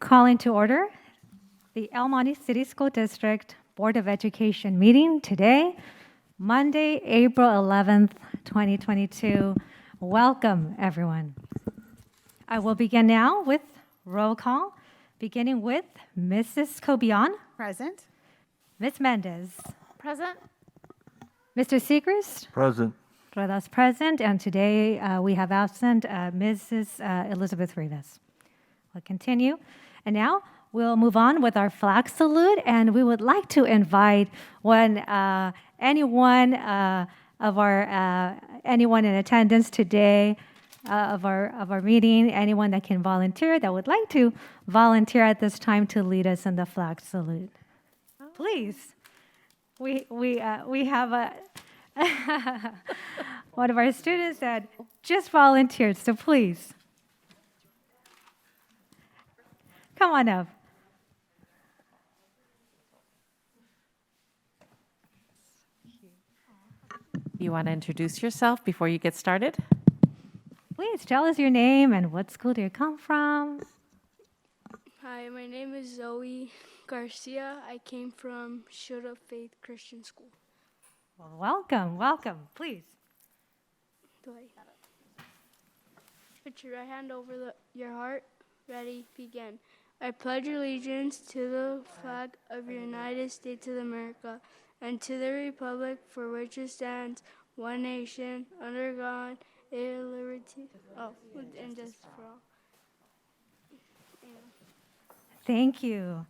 Calling to order the El Monte City School District Board of Education meeting today, Monday, April 11th, 2022. Welcome, everyone. I will begin now with roll call, beginning with Mrs. Cobian, Present. Ms. Mendez, Present. Mr. Segrist, Present. Rodas present, and today we have absent Mrs. Elizabeth Rivas. We'll continue. And now we'll move on with our flag salute, and we would like to invite anyone in attendance today of our meeting, anyone that can volunteer, that would like to volunteer at this time to lead us in the flag salute. Please. We have a one of our students that just volunteered, so please. Come on up. You want to introduce yourself before you get started? Please tell us your name and what school do you come from? Hi, my name is Zoe Garcia. I came from Should Have Faith Christian School. Well, welcome, please. Do I? Put your right hand over your heart. Ready, begin. I pledge allegiance to the flag of the United States of America and to the republic for which it stands, one nation, under God, liberty, and justice for all. Thank you.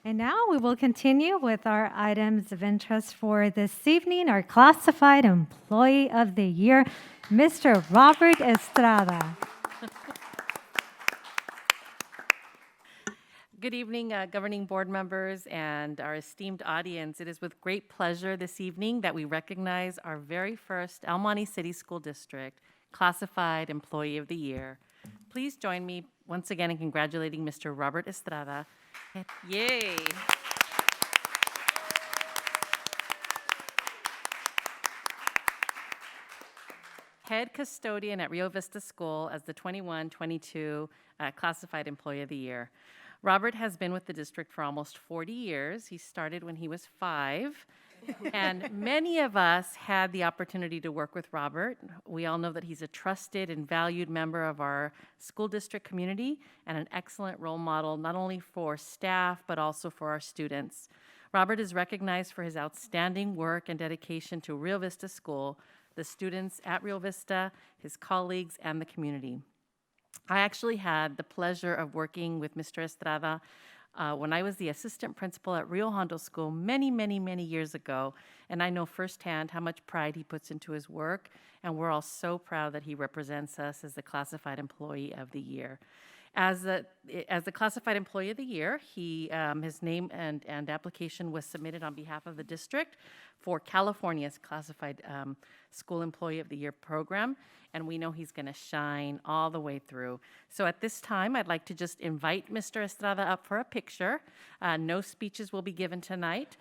And now we will continue with our items of interest for this evening. Our classified employee of the year, Mr. Robert Estrada. Good evening, governing board members and our esteemed audience. It is with great pleasure this evening that we recognize our very first El Monte City School District Classified Employee of the Year. Please join me once again in congratulating Mr. Robert Estrada. Yay! Head custodian at Rio Vista School as the 21-22 Classified Employee of the Year. Robert has been with the district for almost 40 years. He started when he was 5. And many of us had the opportunity to work with Robert. We all know that he's a trusted and valued member of our school district community and an excellent role model, not only for staff, but also for our students. Robert is recognized for his outstanding work and dedication to Rio Vista School, the students at Rio Vista, his colleagues, and the community. I actually had the pleasure of working with Mr. Estrada when I was the assistant principal at Rio Hondo School many years ago, and I know firsthand how much pride he puts into his work, and we're all so proud that he represents us as the Classified Employee of the Year. As the Classified Employee of the Year, his name and application was submitted on behalf of the district for California's Classified School Employee of the Year program, and we know he's going to shine all the way through. So at this time, I'd like to just invite Mr. Estrada up for a picture. No speeches will be given tonight,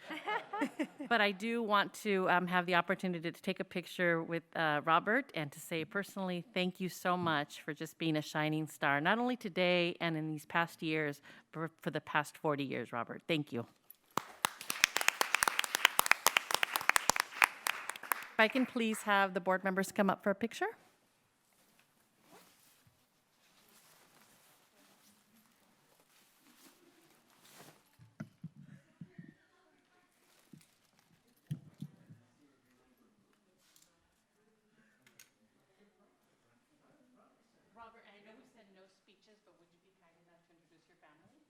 but I do want to have the opportunity to take a picture with Robert and to say personally, thank you so much for just being a shining star, not only today and in these past years, but for the past 40 years, Robert. Thank you. If I can please have the board members come up for a picture. Robert, I know we said no speeches, but would you be kind enough to introduce your family?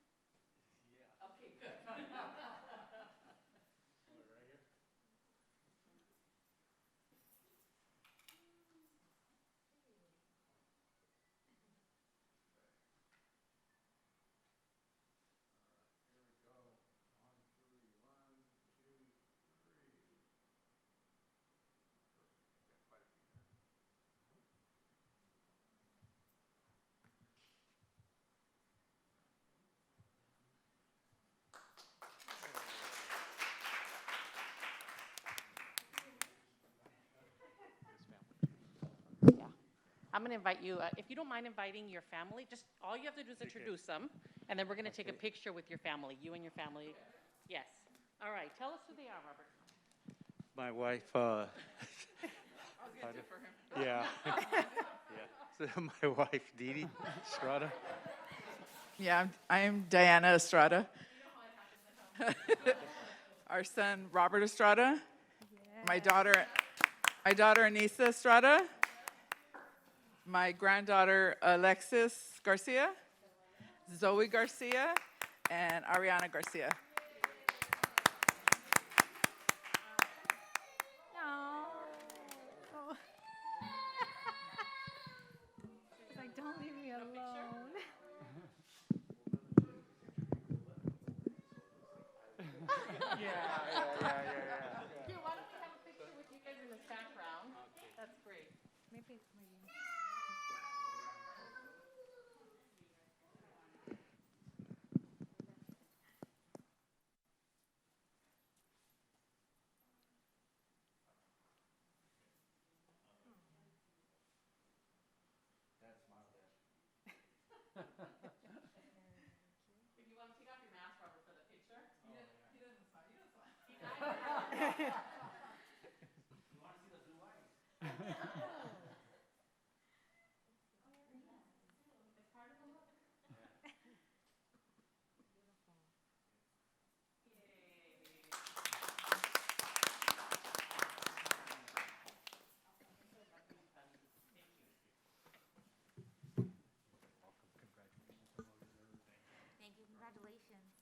Yeah. Okay, good. I'm going to invite you, if you don't mind inviting your family, just all you have to do is introduce them, and then we're going to take a picture with your family, you and your family. Yes. All right. Tell us who they are, Robert. My wife, I was going to do for him. yeah. Yeah. So my wife, Dee Dee Estrada. Yeah, I am Diana Estrada. Our son, Robert Estrada. My daughter, Anissa Estrada. My granddaughter, Alexis Garcia. Zoe Garcia. And Ariana Garcia. It's like, don't leave me alone. Here, why don't we have a picture with you guys in this background? That's great. Maybe. If you want to take off your mask, Robert, for the picture. He doesn't smile. You don't smile. Thank you. Congratulations.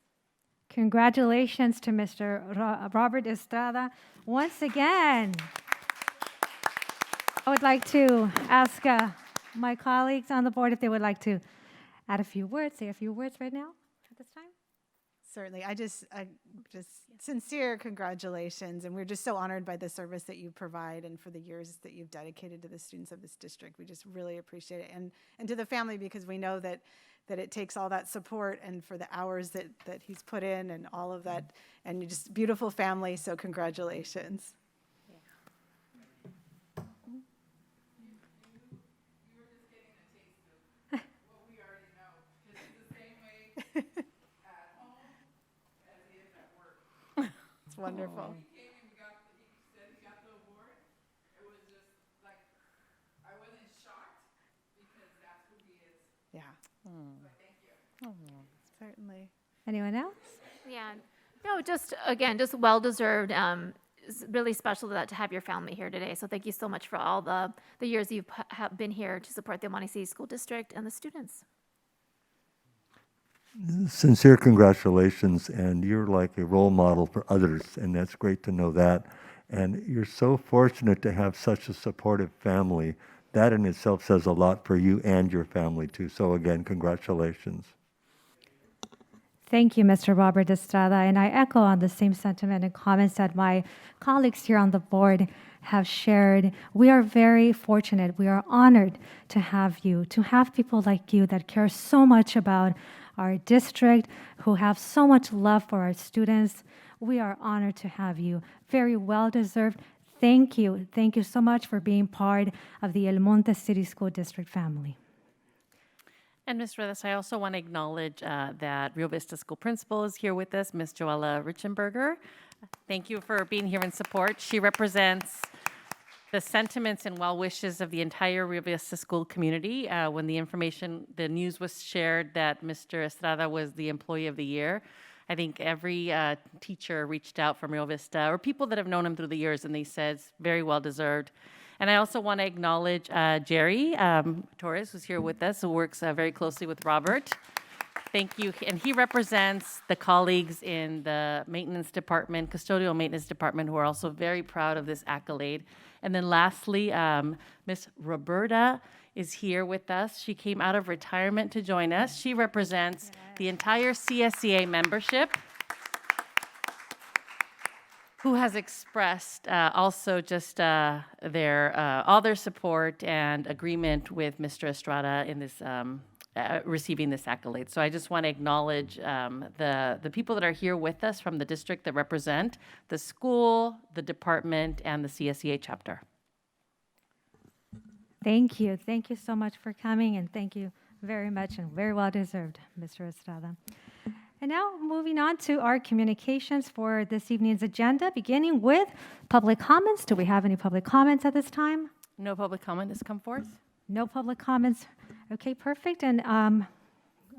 Congratulations to Mr. Robert Estrada once again. I would like to ask my colleagues on the board if they would like to add a few words, say a few words right now at this time. Certainly. I just sincere congratulations. And we're just so honored by the service that you provide and for the years that you've dedicated to the students of this district. We just really appreciate it. And to the family, because we know that it takes all that support and for the hours that he's put in and all of that. And you're just beautiful family. So congratulations. You were just getting a taste of what we already know. This is the same way at home as he is at work. It's wonderful. He came and he said he got the award. It was just like, I wasn't shocked because that's who he is. Yeah, But thank you. certainly. Anyone else? Yeah. No, just again, just well deserved. It's really special to have your family here today. So thank you so much for all the years you've have been here to support the Monte City School District and the students. Sincere congratulations, and you're like a role model for others, and that's great to know that. And you're so fortunate to have such a supportive family. That in itself says a lot for you and your family too. So again, congratulations. Thank you, Mr. Robert Estrada. And I echo on the same sentiment and comments that my colleagues here on the board have shared. We are very fortunate. We are honored to have you, to have people like you that care so much about our district, who have so much love for our students. We are honored to have you. Very well deserved. Thank you. Thank you so much for being part of the El Monte City School District family. And Ms. Reyes, I also want to acknowledge that Rio Vista School Principal is here with us, Ms. Joella Richenberger. Thank you for being here in support. She represents the sentiments and well wishes of the entire Rio Vista School community. When the news was shared that Mr. Estrada was the Employee of the Year, I think every teacher reached out from Rio Vista, or people that have known him through the years, and they said it's very well deserved. And I also want to acknowledge Jerry Torres, who's here with us, who works very closely with Robert. Thank you. And he represents the colleagues in the maintenance department, custodial maintenance department, who are also very proud of this accolade. And then lastly, Miss Roberta is here with us. She came out of retirement to join us. She represents the entire CSEA membership, who has expressed also just all their support and agreement with Mr. Estrada in this receiving this accolade. So I just want to acknowledge the people that are here with us from the district that represent the school, the department, and the CSEA chapter. Thank you. Thank you so much for coming, and thank you very much and very well deserved, Mr. Estrada. And now moving on to our communications for this evening's agenda, beginning with public comments. Do we have any public comments at this time? No public comment has come forth. No public comments. Okay, perfect. And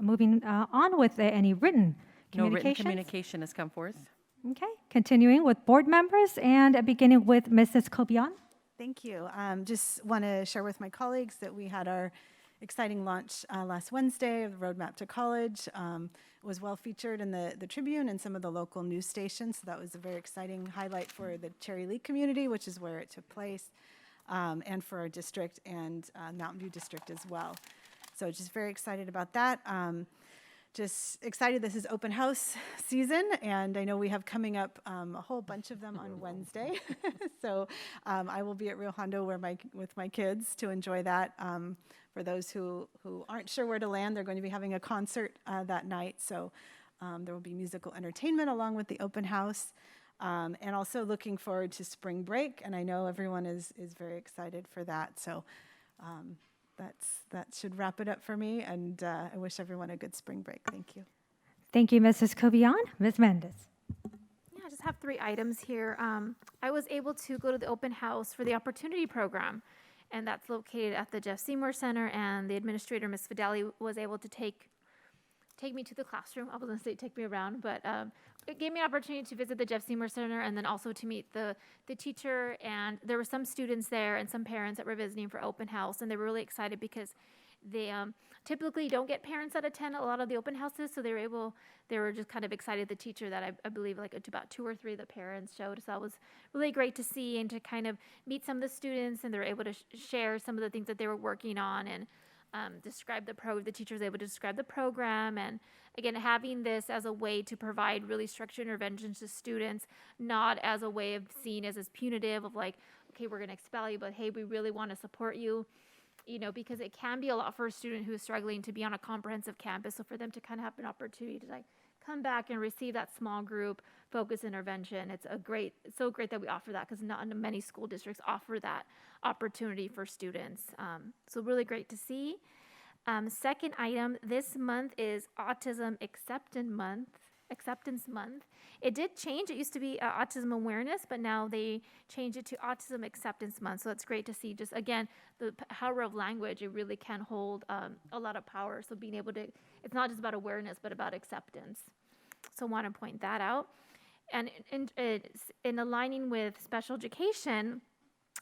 moving on with any written No written communications. communication has come forth. Okay, continuing with board members and beginning with Mrs. Kobian. Thank you. Just want to share with my colleagues that we had our exciting launch last Wednesday of the Roadmap to College. It was well featured in the Tribune and some of the local news stations. So that was a very exciting highlight for the Cherry Lake community, which is where it took place, and for our district and Mountain View district as well. So just very excited about that. Just excited, this is open house season, and I know we have coming up a whole bunch of them on Wednesday. So I will be at Rio Hondo with my kids to enjoy that. For those who aren't sure where to land, they're going to be having a concert that night. So there will be musical entertainment along with the open house. And also looking forward to spring break, and I know everyone is very excited for that. So that should wrap it up for me, and I wish everyone a good spring break. Thank you. Thank you, Mrs. Kobian. Ms. Mendez. Yeah, I just have 3 items here. I was able to go to the open house for the Opportunity Program, and that's located at the Jeff Seymour Center, and the administrator, Ms. Fideli, was able to take me to the classroom. I was going to say take me around, but it gave me an opportunity to visit the Jeff Seymour Center and then also to meet the teacher. And there were some students there and some parents that were visiting for open house, and they were really excited because they typically don't get parents that attend a lot of the open houses, so they were just kind of excited. The teacher that I believe like about 2 or 3 of the parents showed, so that was really great to see and to kind of meet some of the students, and they were able to share some of the things that they were working on and describe the teacher was able to describe the program. And again, having this as a way to provide really structured interventions to students, not as a way of seen as punitive of like, okay, we're going to expel you, but hey, we really want to support you, because it can be a lot for a student who is struggling to be on a comprehensive campus. So for them to kind of have an opportunity to like come back and receive that small group focus intervention, it's so great that we offer that, because not many school districts offer that opportunity for students. So really great to see. Second item, this month is Autism Acceptance Month. It did change. It used to be Autism Awareness, but now they changed it to Autism Acceptance Month. So it's great to see, just again, the power of language. It really can hold a lot of power. So being able to, it's not just about awareness, but about acceptance. So I want to point that out. And in aligning with special education,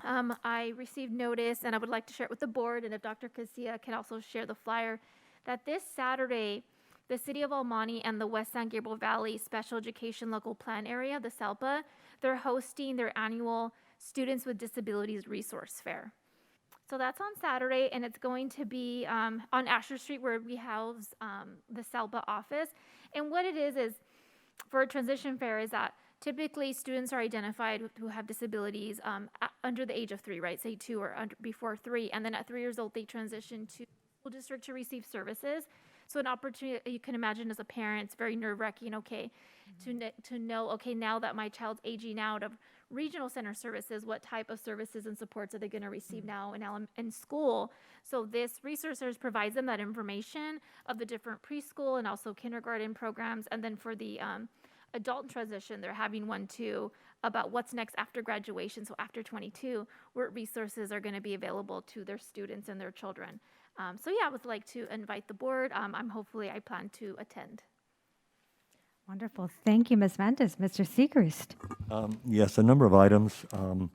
I received notice, and I would like to share it with the board, and if Dr. Casilla can also share the flyer, that this Saturday, the City of El Monte and the West San Gabriel Valley Special Education Local Plan Area, the SELPA, they're hosting their annual Students with Disabilities Resource Fair. So that's on Saturday, and it's going to be on Asher Street, where we house the SELPA office. And what it is for a transition fair is that typically students are identified who have disabilities under the age of 3, right? Say 2 or before 3. And then at 3 years old, they transition to school district to receive services. So an opportunity, you can imagine as a parent, it's very nerve-wracking, okay, to know, okay, now that my child's aging out of regional center services, what type of services and supports are they going to receive now in school? So this resource service provides them that information of the different preschool and also kindergarten programs. And then for the adult transition, they're having one too about what's next after graduation. So after 22, what resources are going to be available to their students and their children. So yeah, I would like to invite the board. I plan to attend. Wonderful. Thank you, Ms. Mendez. Mr. Segrist. Yes, a number of items. I'm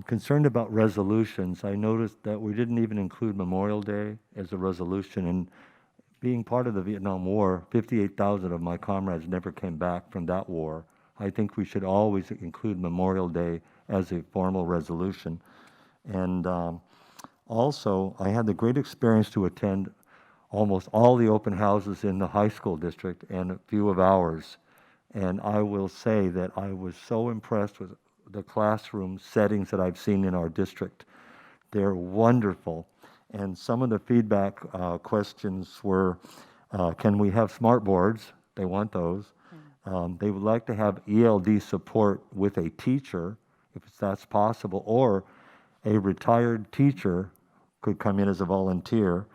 concerned about resolutions. I noticed that we didn't even include Memorial Day as a resolution, and being part of the Vietnam War, 58,000 of my comrades never came back from that war. I think we should always include Memorial Day as a formal resolution. And also, I had the great experience to attend almost all the open houses in the high school district and a few of ours. And I will say that I was so impressed with the classroom settings that I've seen in our district. They're wonderful. And some of the feedback questions were, can we have smart boards? They want those. They would like to have ELD support with a teacher, if that's possible, or a retired teacher could come in as a volunteer.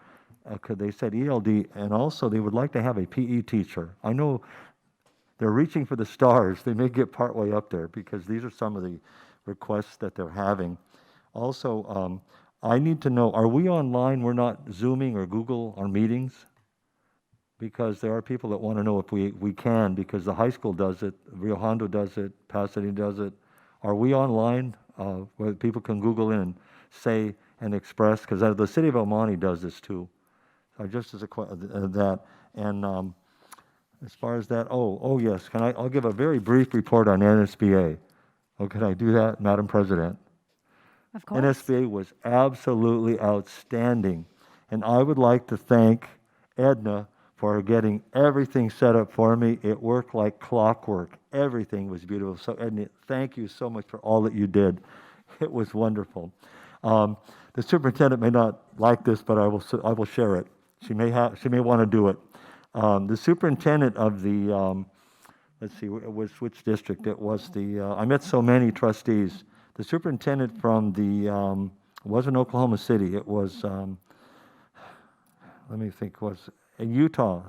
They said ELD, and also they would like to have a PE teacher. I know they're reaching for the stars. They may get partway up there because these are some of the requests that they're having. Also, I need to know, are we online? We're not Zooming or Google our meetings? Because there are people that want to know if we can, because the high school does it, Rio Hondo does it, Pasadena does it. Are we online where people can Google in and say and express? Because the city of El Monte does this too. Just as that. And as far as that, oh yes, I'll give a very brief report on NSBA. Oh, can I do that, Madam President? Of course. NSBA was absolutely outstanding. And I would like to thank Edna for getting everything set up for me. It worked like clockwork. Everything was beautiful. So Edna, thank you so much for all that you did. It was wonderful. The superintendent may not like this, but I will share it. She may want to do it. The superintendent of the, let's see, it was which district? It was the, I met so many trustees. The superintendent from the, it wasn't Oklahoma City, it was, let me think, was in Utah,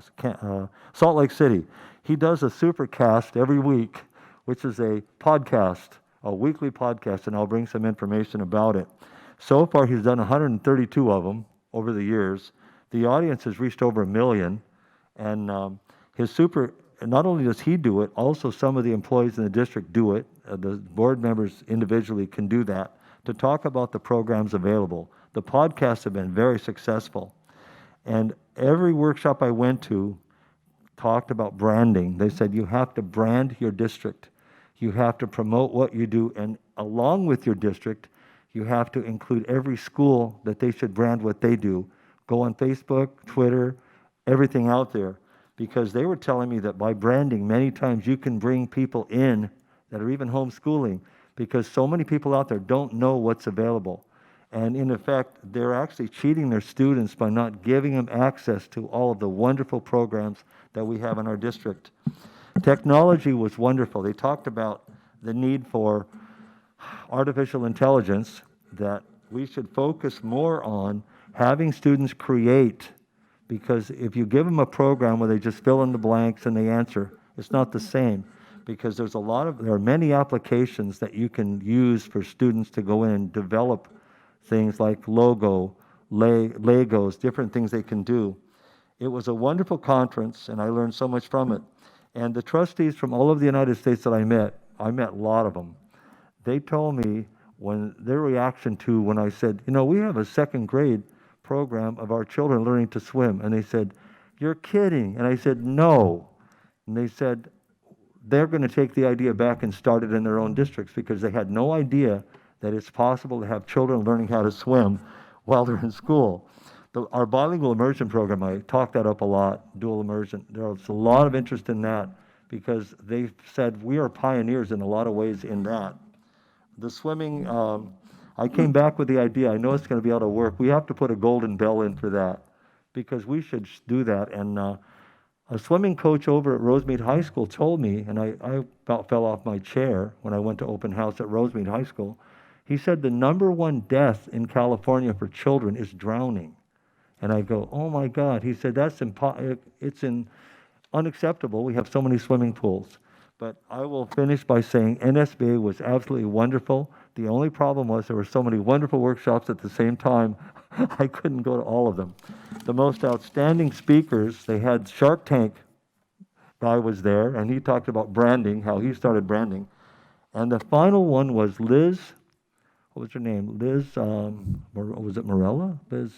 Salt Lake City. He does a supercast every week, which is a podcast, a weekly podcast, and I'll bring some information about it. So far, he's done 132 of them over the years. The audience has reached over 1 million, and not only does he do it, also some of the employees in the district do it. The board members individually can do that to talk about the programs available. The podcasts have been very successful. And every workshop I went to talked about branding. They said you have to brand your district. You have to promote what you do. And along with your district, you have to include every school that they should brand what they do. Go on Facebook, Twitter, everything out there. Because they were telling me that by branding, many times you can bring people in that are even homeschooling, because so many people out there don't know what's available. And in effect, they're actually cheating their students by not giving them access to all of the wonderful programs that we have in our district. Technology was wonderful. They talked about the need for artificial intelligence, that we should focus more on having students create, because if you give them a program where they just fill in the blanks and they answer, it's not the same, because there are many applications that you can use for students to go in and develop things like Legos, different things they can do. It was a wonderful conference, and I learned so much from it. And the trustees from all over the United States that I met a lot of them. They told me their reaction to when I said, we have a second grade program of our children learning to swim. And they said, "You're kidding." And I said, "No." And they said they're going to take the idea back and start it in their own districts, because they had no idea that it's possible to have children learning how to swim while they're in school. Our bilingual immersion program, I talked that up a lot, dual immersion. There's a lot of interest in that, because they said we are pioneers in a lot of ways in that. The swimming, I came back with the idea, I know it's going to be out of work, we have to put a golden bell in for that, because we should do that. And a swimming coach over at Rosemead High School told me, and I about fell off my chair when I went to open house at Rosemead High School. He said the #1 death in California for children is drowning. And I go, oh my God. He said it's unacceptable. We have so many swimming pools. But I will finish by saying NSBA was absolutely wonderful. The only problem was there were so many wonderful workshops at the same time, I couldn't go to all of them. The most outstanding speakers, they had Shark Tank guy was there, and he talked about branding, how he started branding. And the final one was Liz. What was her name? Liz, was it Morella? Liz,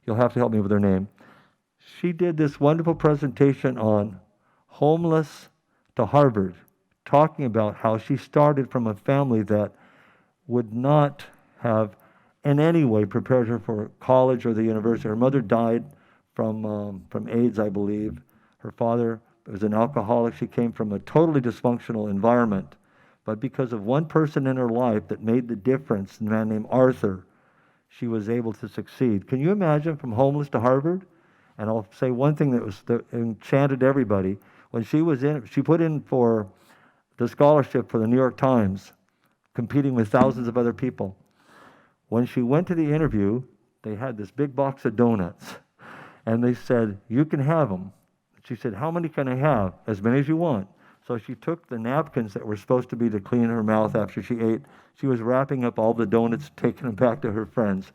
you'll have to help me with her name. She did this wonderful presentation on homeless to Harvard, talking about how she started from a family that would not have in any way prepared her for college or the university. Her mother died from AIDS, I believe. Her father was an alcoholic. She came from a totally dysfunctional environment. But because of one person in her life that made the difference, a man named Arthur, she was able to succeed. Can you imagine, from homeless to Harvard? And I'll say one thing that enchanted everybody. When she put in for the scholarship for the New York Times, competing with thousands of other people. When she went to the interview, they had this big box of donuts, and they said, "You can have them." She said, "How many can I have?" "As many as you want." So she took the napkins that were supposed to be to clean her mouth after she ate. She was wrapping up all the donuts, taking them back to her friends.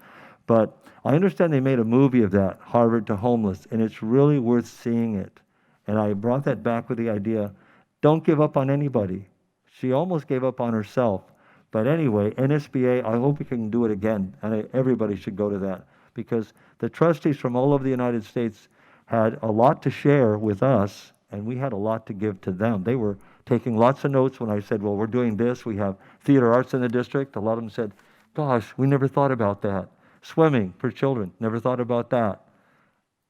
But I understand they made a movie of that, Harvard to Homeless, and it's really worth seeing it. And I brought that back with the idea, don't give up on anybody. She almost gave up on herself. But anyway, NSBA, I hope we can do it again, and everybody should go to that, because the trustees from all over the United States had a lot to share with us, and we had a lot to give to them. They were taking lots of notes when I said, well, we're doing this. We have theater arts in the district. A lot of them said, gosh, we never thought about that. Swimming for children, never thought about that.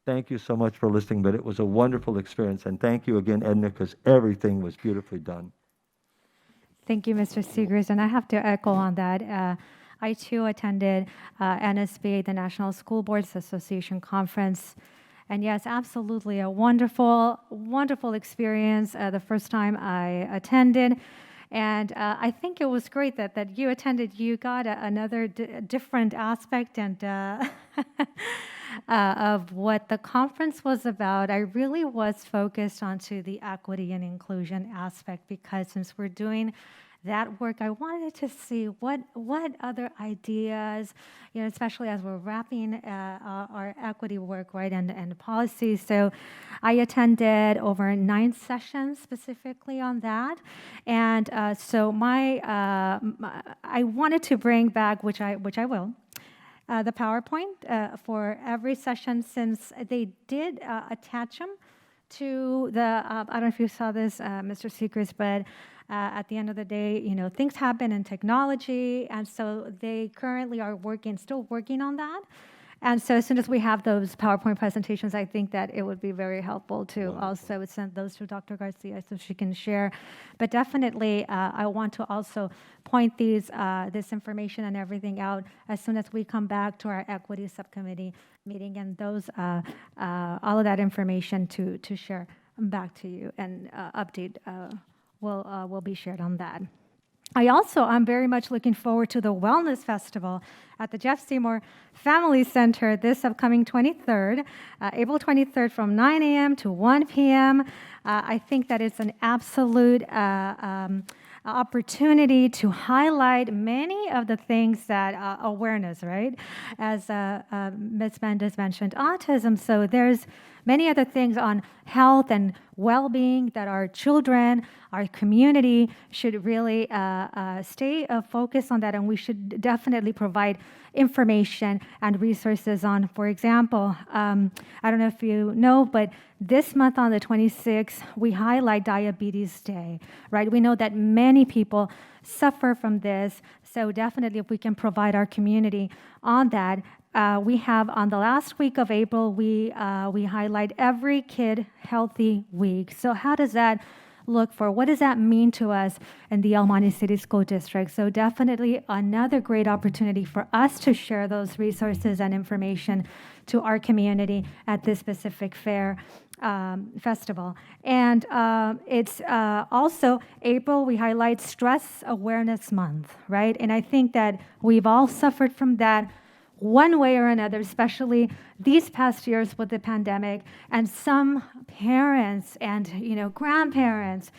Thank you so much for listening, but it was a wonderful experience. And thank you again, Edna, because everything was beautifully done. Thank you, Mr. Seegers. And I have to echo on that. I too attended NSBA, the National School Boards Association Conference. And yes, absolutely a wonderful, wonderful experience the first time I attended. And I think it was great that you attended. You got another different aspect and of what the conference was about. I really was focused onto the equity and inclusion aspect, because since we're doing that work, I wanted to see what other ideas, especially as we're wrapping our equity work, right, and policies. So I attended over 9 sessions specifically on that. And so I wanted to bring back, which I will, the PowerPoint for every session, since they did attach them to the, I don't know if you saw this, Mr. Seegers, but at the end of the day, things happen in technology, and so they currently are still working on that. And so as soon as we have those PowerPoint presentations, I think that it would be very helpful to also send those to Dr. Garcia so she can share. But definitely, I want to also point this information and everything out as soon as we come back to our equity subcommittee meeting, and those all of that information to share back to you, and update will be shared on that. I'm very much looking forward to the Wellness Festival at the Jeff Seymour Family Center this upcoming 23rd, April 23rd from 9 a.m. to 1 p.m. I think that it's an absolute opportunity to highlight many of the things that awareness, right? As Ms. Mendes mentioned, autism. So there's many other things on health and well-being that our children, our community should really stay focused on that, and we should definitely provide information and resources on. For example, I don't know if you know, but this month on the 26th, we highlight Diabetes Day, right? We know that many people suffer from this, so definitely if we can provide our community on that. We have on the last week of April, we highlight Every Kid Healthy Week. So how does that look for? What does that mean to us in the El Monte City School District? So definitely another great opportunity for us to share those resources and information to our community at this specific festival. And it's also April, we highlight Stress Awareness Month, right? And I think that we've all suffered from that one way or another, especially these past years with the pandemic, and some parents and grandparents,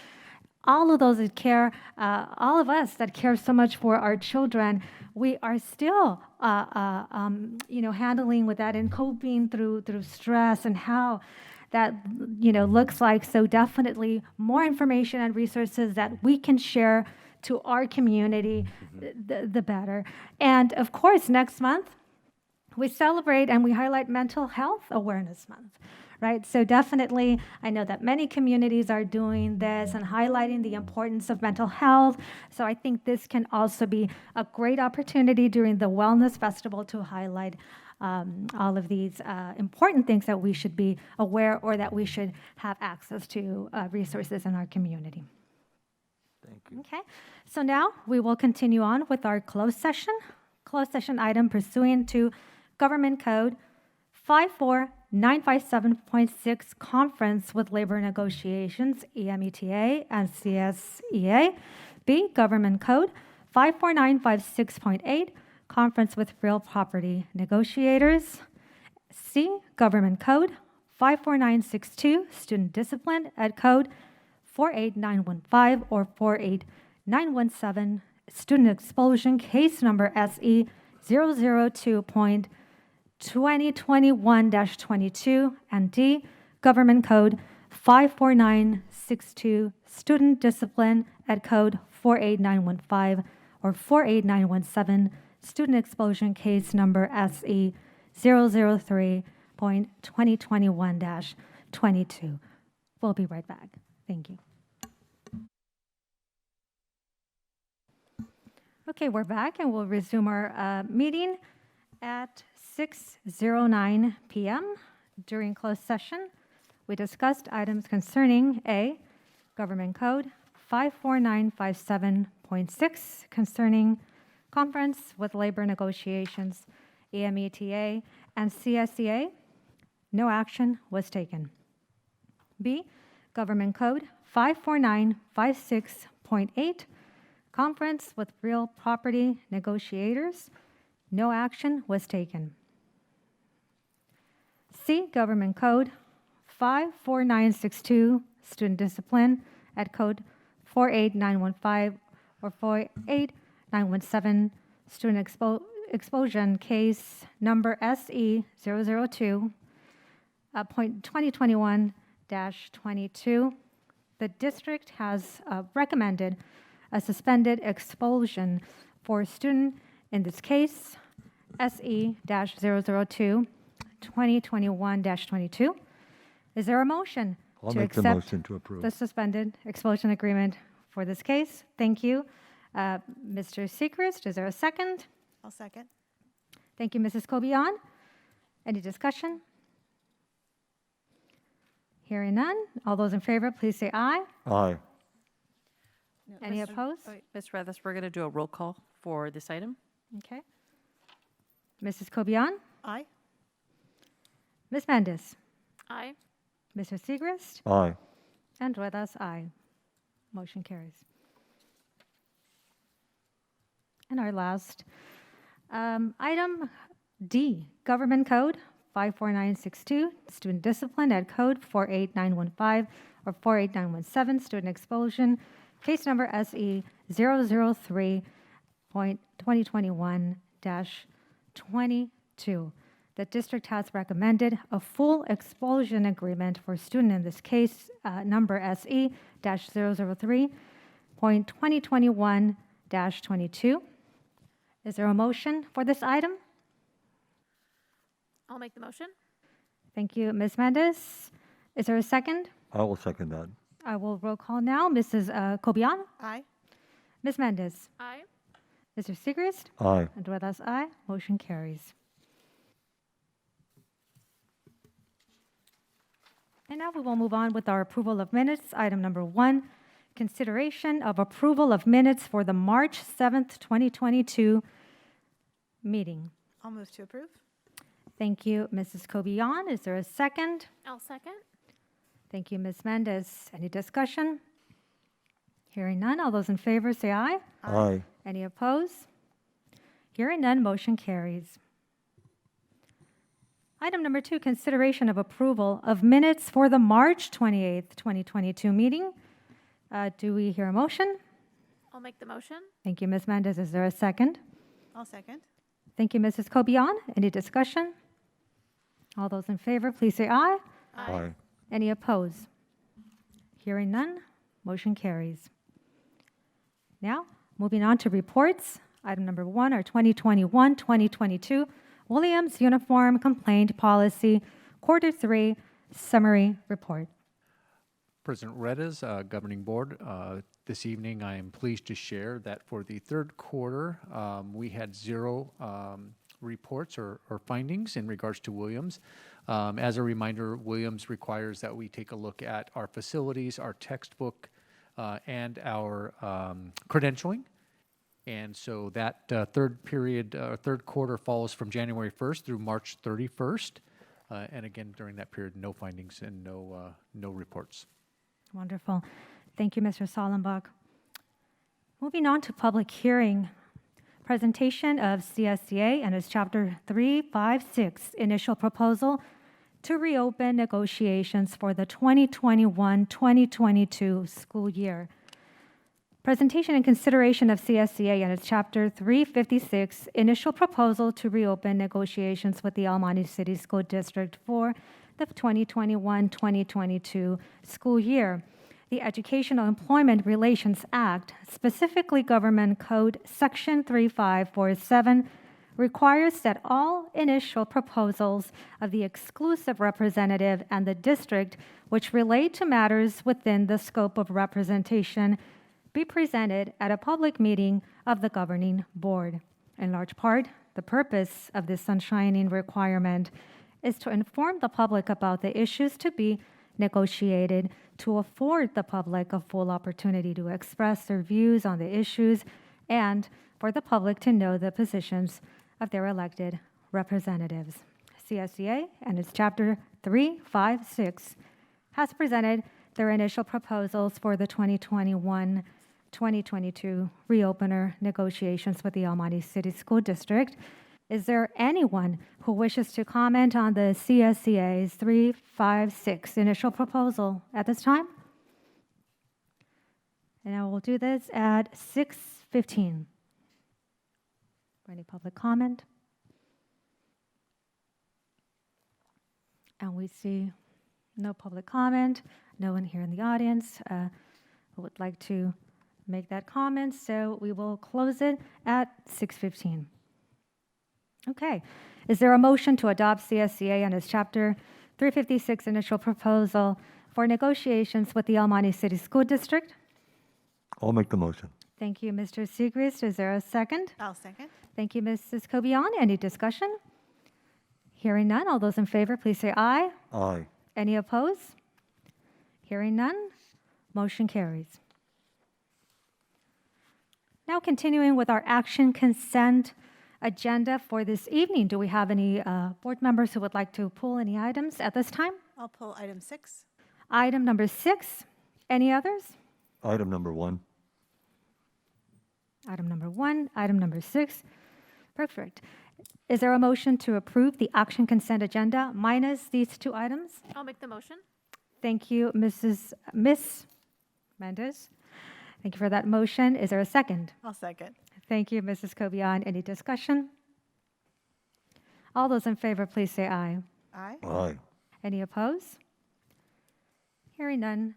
all of those that care, all of us that care so much for our children, we are still handling with that and coping through stress and how that looks like. So definitely more information and resources that we can share to our community, the better. And of course, next month, we celebrate and we highlight Mental Health Awareness Month, right? So definitely, I know that many communities are doing this and highlighting the importance of mental health. So I think this can also be a great opportunity during the Wellness Festival to highlight all of these important things that we should be aware, or that we should have access to resources in our community. Thank you. Okay, so now we will continue on with our closed session item pursuant to Government Code 54957.6, Conference with Labor Negotiations, EMETA and CSEA. B, Government Code 54956.8, conference with real property negotiators. C, Government Code 54962, Student Discipline at Code 48915 or 48917, Student Expulsion, Case Number SE 002.2021-22, and D, Government Code 54962, Student Discipline at Code 48915 or 48917, Student Expulsion, Case Number SE 003.2021-22. We'll be right back. Thank you. Okay, we're back and we'll resume our meeting at 6:09 p.m. During closed session, we discussed items concerning A, Government Code 54957.6 concerning conference with labor negotiations, AMETA, and CSEA. No action was taken. B, Government Code 54956.8, conference with real property negotiators. No action was taken. C, Government Code 54962, Student Discipline at Code 48915 or 48917, Student Expulsion, Case Number SE 002.2021-22. The district has recommended a suspended expulsion for a student, in this case, SE-002-2021-22. Is there a motion I'll to make the accept motion to approve. the suspended expulsion agreement for this case? Thank you. Mr. Sechrist, is there a second? I'll second. Thank you, Mrs. Kobian. Any discussion? Hearing none. All those in favor, please say aye. Aye. Any opposed? Ms. Rathas, we're going to do a roll call for this item. Okay. Mrs. Kobian? Aye. Ms. Mendes? Aye. Mr. Segrist? Aye. And Ruedas, aye. Motion carries. And our last item, D, Government Code 54962, Student Discipline at Code 48915 or 48917, Student Expulsion, Case Number SE 003.2021-22. The district has recommended a full expulsion agreement for a student, in this case, number SE-003.2021-22. Is there a motion for this item? I'll make the motion. Thank you, Ms. Mendes. Is there a second? I will second that. I will roll call now. Mrs. Kobian? Aye. Ms. Mendes? Aye. Mr. Segrist? Aye. And Ruedas, aye. Motion carries. And now we will move on with our approval of minutes. Item number 1, consideration of approval of minutes for the March 7th, 2022 meeting. I'll move to approve. Thank you, Mrs. Kobian. Is there a second? I'll second. Thank you, Ms. Mendes. Any discussion? Hearing none. All those in favor say aye. Aye. Any opposed? Hearing none, motion carries. Item number 2, consideration of approval of minutes for the March 28th, 2022 meeting. Do we hear a motion? I'll make the motion. Thank you, Ms. Mendes. Is there a second? I'll second. Thank you, Mrs. Kobian. Any discussion? All those in favor, please say aye. Aye. Any opposed? Hearing none, motion carries. Now, moving on to reports. Item number 1, our 2021-2022 Williams Uniform Complaint Policy, Quarter 3 Summary Report. President Redes, Governing Board, this evening I am pleased to share that for the third quarter, we had 0 reports or findings in regards to Williams. As a reminder, Williams requires that we take a look at our facilities, our textbook, and our credentialing. And so that third quarter falls from January 1st through March 31st. And again, during that period, no findings and no reports. Wonderful. Thank you, Mr. Sollenbach. Moving on to public hearing. Presentation of CSCA and its Chapter 356 initial proposal to reopen negotiations for the 2021-2022 school year. Presentation and consideration of CSCA and its Chapter 356 initial proposal to reopen negotiations with the El Monte City School District for the 2021-2022 school year. The Educational Employment Relations Act, specifically Government Code Section 3547, requires that all initial proposals of the exclusive representative and the district which relate to matters within the scope of representation be presented at a public meeting of the governing board. In large part, the purpose of this sunshining requirement is to inform the public about the issues to be negotiated, to afford the public a full opportunity to express their views on the issues, and for the public to know the positions of their elected representatives. CSCA and its Chapter 356 has presented their initial proposals for the 2021-2022 reopener negotiations with the El Monte City School District. Is there anyone who wishes to comment on the CSCA's 356 initial proposal at this time? And I will do this at 6:15. Any public comment? And we see no public comment, no one here in the audience who would like to make that comment, so we will close it at 6:15. Okay. Is there a motion to adopt CSCA and its Chapter 356 initial proposal for negotiations with the El Monte City School District? I'll make the motion. Thank you, Mr. Siegrist. Is there a second? I'll second. Thank you, Mrs. Cobian. Any discussion? Hearing none. All those in favor, please say aye. Aye. Any opposed? Hearing none. Motion carries. Now continuing with our action consent agenda for this evening. Do we have any board members who would like to pull any items at this time? I'll pull item 6. Item number 6. Any others? Item number 1. Item number 1, item number 6. Perfect. Is there a motion to approve the action consent agenda minus these 2 items? I'll make the motion. Thank you, Miss Mendez. Thank you for that motion. Is there a second? I'll second. Thank you, Mrs. Cobian. Any discussion? All those in favor, please say aye. Aye. Aye. Any opposed? Hearing none,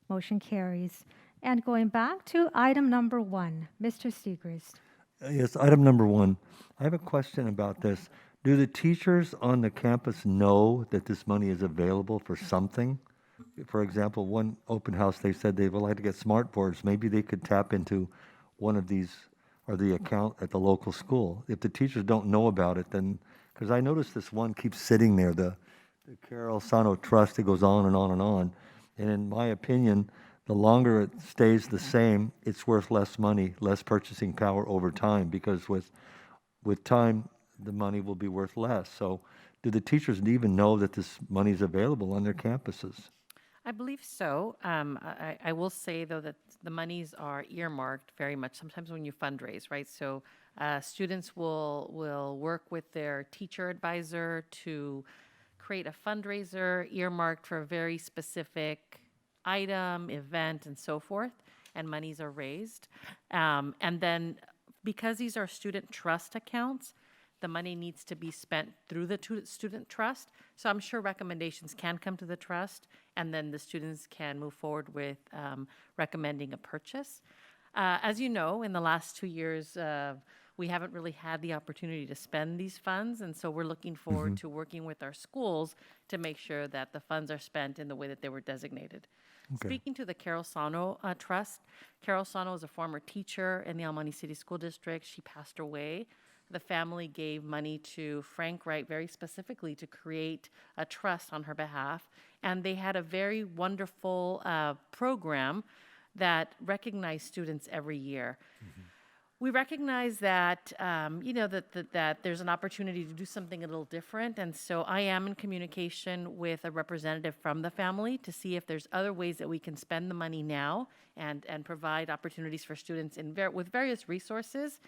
motion carries. And going back to item number 1, Mr. Siegrist. Yes, item number 1. I have a question about this. Do the teachers on the campus know that this money is available for something? For example, one open house, they said they would like to get smart boards. Maybe they could tap into one of these or the account at the local school. If the teachers don't know about it, then, because I noticed this one keeps sitting there, the Carol Sano Trust, it goes on and on and on. And in my opinion, the longer it stays the same, it's worth less money, less purchasing power over time, because with time, the money will be worth less. So do the teachers even know that this money is available on their campuses? I believe so. I will say, though, that the monies are earmarked very much, sometimes when you fundraise, right? So students will work with their teacher advisor to create a fundraiser earmarked for a very specific item, event, and so forth, and monies are raised. And then because these are student trust accounts, the money needs to be spent through the student trust. So I'm sure recommendations can come to the trust, and then the students can move forward with recommending a purchase. As you know, in the last 2 years, we haven't really had the opportunity to spend these funds, and so we're looking forward to working with our schools to make sure that the funds are spent in the way that they were designated. Okay. Speaking to the Carol Sano Trust, Carol Sano is a former teacher in the El Monte City School District. She passed away. The family gave money to Frank Wright very specifically to create a trust on her behalf. And they had a very wonderful program that recognized students every year. We recognize that, that there's an opportunity to do something a little different. And so I am in communication with a representative from the family to see if there's other ways that we can spend the money now and provide opportunities for students with various resources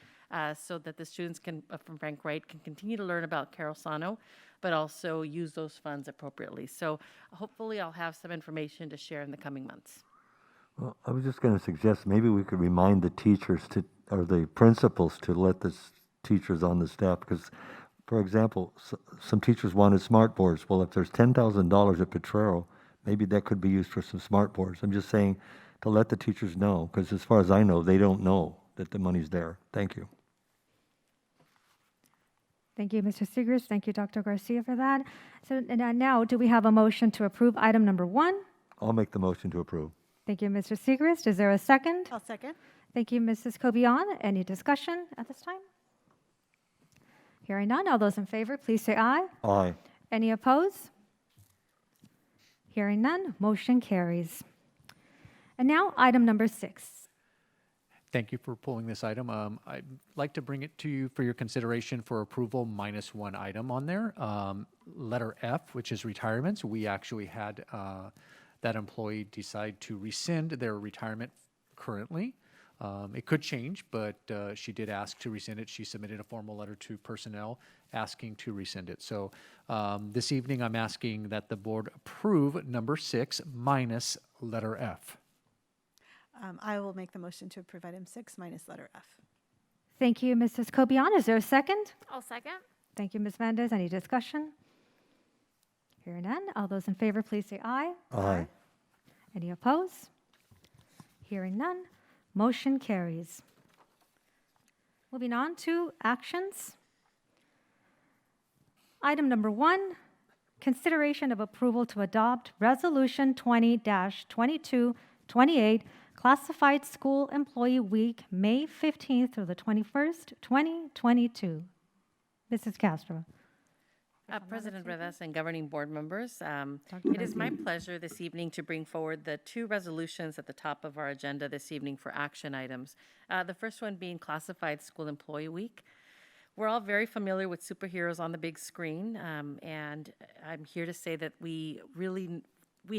so that the students from Frank Wright can continue to learn about Carol Sano, but also use those funds appropriately. So hopefully I'll have some information to share in the coming months. Well, I was just going to suggest maybe we could remind the teachers or the principals to let the teachers on the staff, because, for example, some teachers wanted smart boards. Well, if there's $10,000 at Potrero, maybe that could be used for some smart boards. I'm just saying to let the teachers know, because as far as I know, they don't know that the money's there. Thank you. Thank you, Mr. Seegers. Thank you, Dr. Garcia, for that. So now, do we have a motion to approve item number 1? I'll make the motion to approve. Thank you, Mr. Segrist. Is there a second? I'll second. Thank you, Mrs. Cobian. Any discussion at this time? Hearing none. All those in favor, please say aye. Aye. Any opposed? Hearing none. Motion carries. And now, item number 6. Thank you for pulling this item. I'd like to bring it to you for your consideration for approval minus one item on there. Letter F, which is retirements. We actually had that employee decide to rescind their retirement currently. It could change, but she did ask to rescind it. She submitted a formal letter to personnel asking to rescind it. So this evening, I'm asking that the board approve number 6 minus letter F. I will make the motion to approve item 6 minus letter F. Thank you, Mrs. Cobian. Is there a second? I'll second. Thank you, Ms. Mendez. Any discussion? Hearing none. All those in favor, please say aye. Aye. Any opposed? Hearing none. Motion carries. Moving on to actions. Item number 1, consideration of approval to adopt Resolution 20-2228, Classified School Employee Week, May 15th through the 21st, 2022. Mrs. Castro. President Rivas and governing board members, it is my pleasure this evening to bring forward the 2 resolutions at the top of our agenda this evening for action items. The first one being Classified School Employee Week. We're all very familiar with superheroes on the big screen, and I'm here to say that we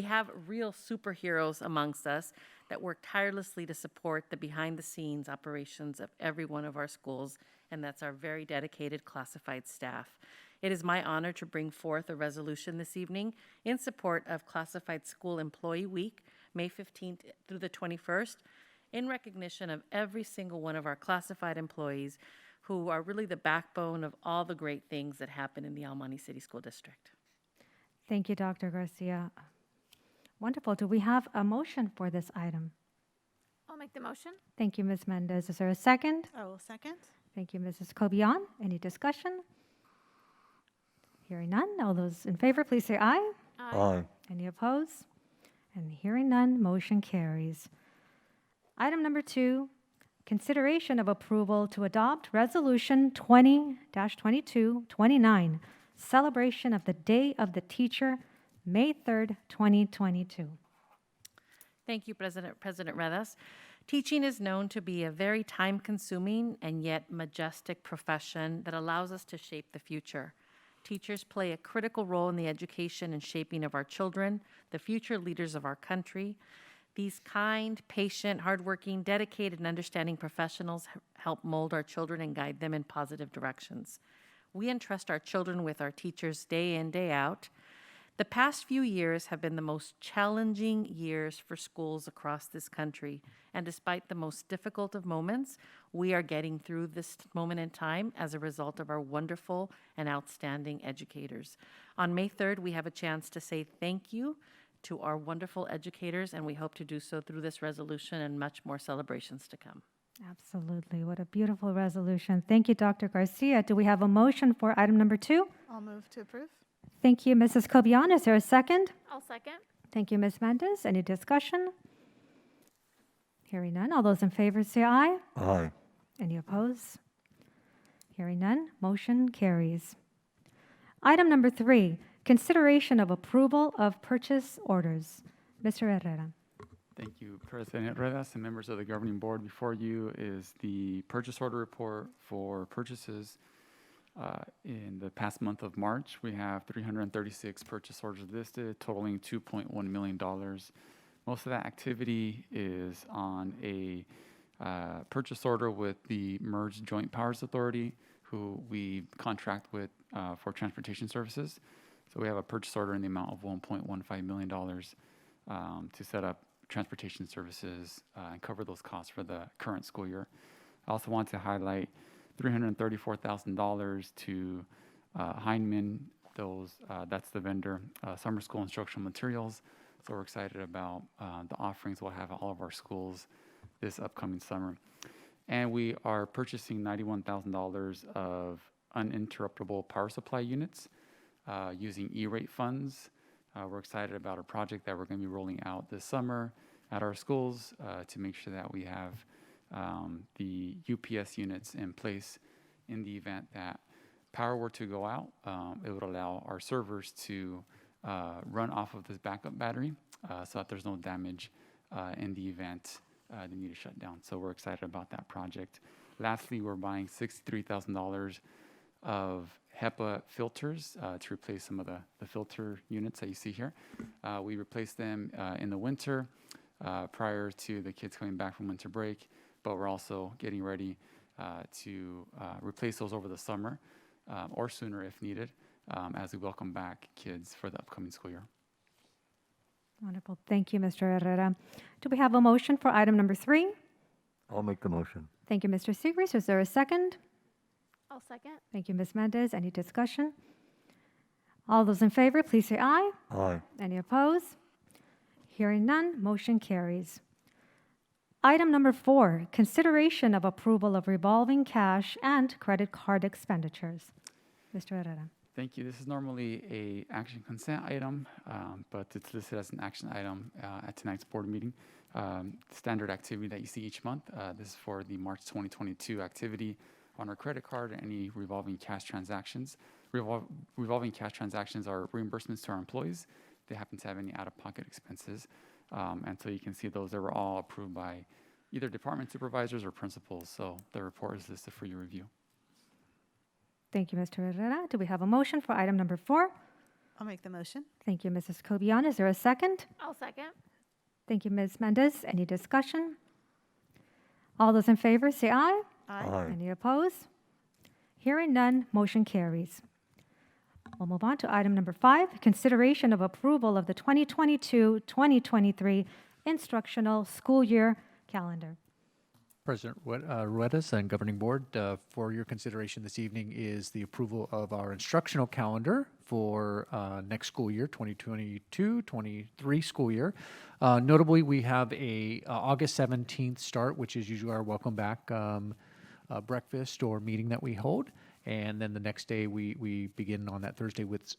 have real superheroes amongst us that work tirelessly to support the behind-the-scenes operations of every one of our schools, and that's our very dedicated classified staff. It is my honor to bring forth a resolution this evening in support of Classified School Employee Week, May 15th through the 21st, in recognition of every single one of our classified employees who are really the backbone of all the great things that happen in the El Monte City School District. Thank you, Dr. Garcia. Wonderful. Do we have a motion for this item? I'll make the motion. Thank you, Ms. Mendez. Is there a second? I will second. Thank you, Mrs. Cobian. Any discussion? Hearing none. All those in favor, please say aye. Aye. Any opposed? And hearing none, motion carries. Item number 2, consideration of approval to adopt Resolution 20-2229, celebration of the Day of the Teacher, May 3rd, 2022. Thank you, President Redas. Teaching is known to be a very time-consuming and yet majestic profession that allows us to shape the future. Teachers play a critical role in the education and shaping of our children, the future leaders of our country. These kind, patient, hardworking, dedicated, and understanding professionals help mold our children and guide them in positive directions. We entrust our children with our teachers day in, day out. The past few years have been the most challenging years for schools across this country, and despite the most difficult of moments, we are getting through this moment in time as a result of our wonderful and outstanding educators. On May 3rd, we have a chance to say thank you to our wonderful educators, and we hope to do so through this resolution and much more celebrations to come. Absolutely. What a beautiful resolution. Thank you, Dr. Garcia. Do we have a motion for item number 2? I'll move to approve. Thank you, Mrs. Cobian. Is there a second? I'll second. Thank you, Ms. Mendez. Any discussion? Hearing none. All those in favor say aye. Aye. Any opposed? Hearing none. Motion carries. Item number 3, consideration of approval of purchase orders. Mr. Herrera. Thank you, President Redas and members of the governing board. Before you is the purchase order report for purchases. In the past month of March, we have 336 purchase orders listed, totaling $2.1 million. Most of that activity is on a purchase order with the Merged Joint Powers Authority, who we contract with for transportation services. So we have a purchase order in the amount of $1.15 million to set up transportation services and cover those costs for the current school year. I also want to highlight $334,000 to Heinemann. That's the vendor, summer school instructional materials. So we're excited about the offerings we'll have at all of our schools this upcoming summer. And we are purchasing $91,000 of uninterruptible power supply units using E-rate funds. We're excited about a project that we're going to be rolling out this summer at our schools to make sure that we have the UPS units in place in the event that power were to go out. It would allow our servers to run off of this backup battery so that there's no damage in the event they need to shut down. So we're excited about that project. Lastly, we're buying $63,000 of HEPA filters to replace some of the filter units that you see here. We replaced them in the winter prior to the kids coming back from winter break, but we're also getting ready to replace those over the summer or sooner if needed as we welcome back kids for the upcoming school year. Wonderful. Thank you, Mr. Herrera. Do we have a motion for item number 3? I'll make the motion. Thank you, Mr. Segrist. Is there a second? I'll second. Thank you, Ms. Mendez. Any discussion? All those in favor, please say aye. Aye. Any opposed? Hearing none, motion carries. Item number 4, consideration of approval of revolving cash and credit card expenditures. Mr. Herrera. Thank you. This is normally a action consent item, but it's listed as an action item at tonight's board meeting. Standard activity that you see each month. This is for the March 2022 activity on our credit card and any revolving cash transactions. Revolving cash transactions are reimbursements to our employees. They happen to have any out-of-pocket expenses. And so you can see those that were all approved by either department supervisors or principals. So the report is listed for your review. Thank you, Mr. Herrera. Do we have a motion for item number 4? I'll make the motion. Thank you, Mrs. Cobian. Is there a second? I'll second. Thank you, Ms. Mendez. Any discussion? All those in favor, say aye. Aye. Any opposed? Hearing none, motion carries. We'll move on to item number 5, consideration of approval of the 2022-2023 instructional school year calendar. President Ruedas and Governing Board, for your consideration this evening is the approval of our instructional calendar for next school year, 2022-23 school year. Notably, we have a August 17th start, which is usually our welcome back breakfast or meeting that we hold. And then the next day, we begin on that Thursday with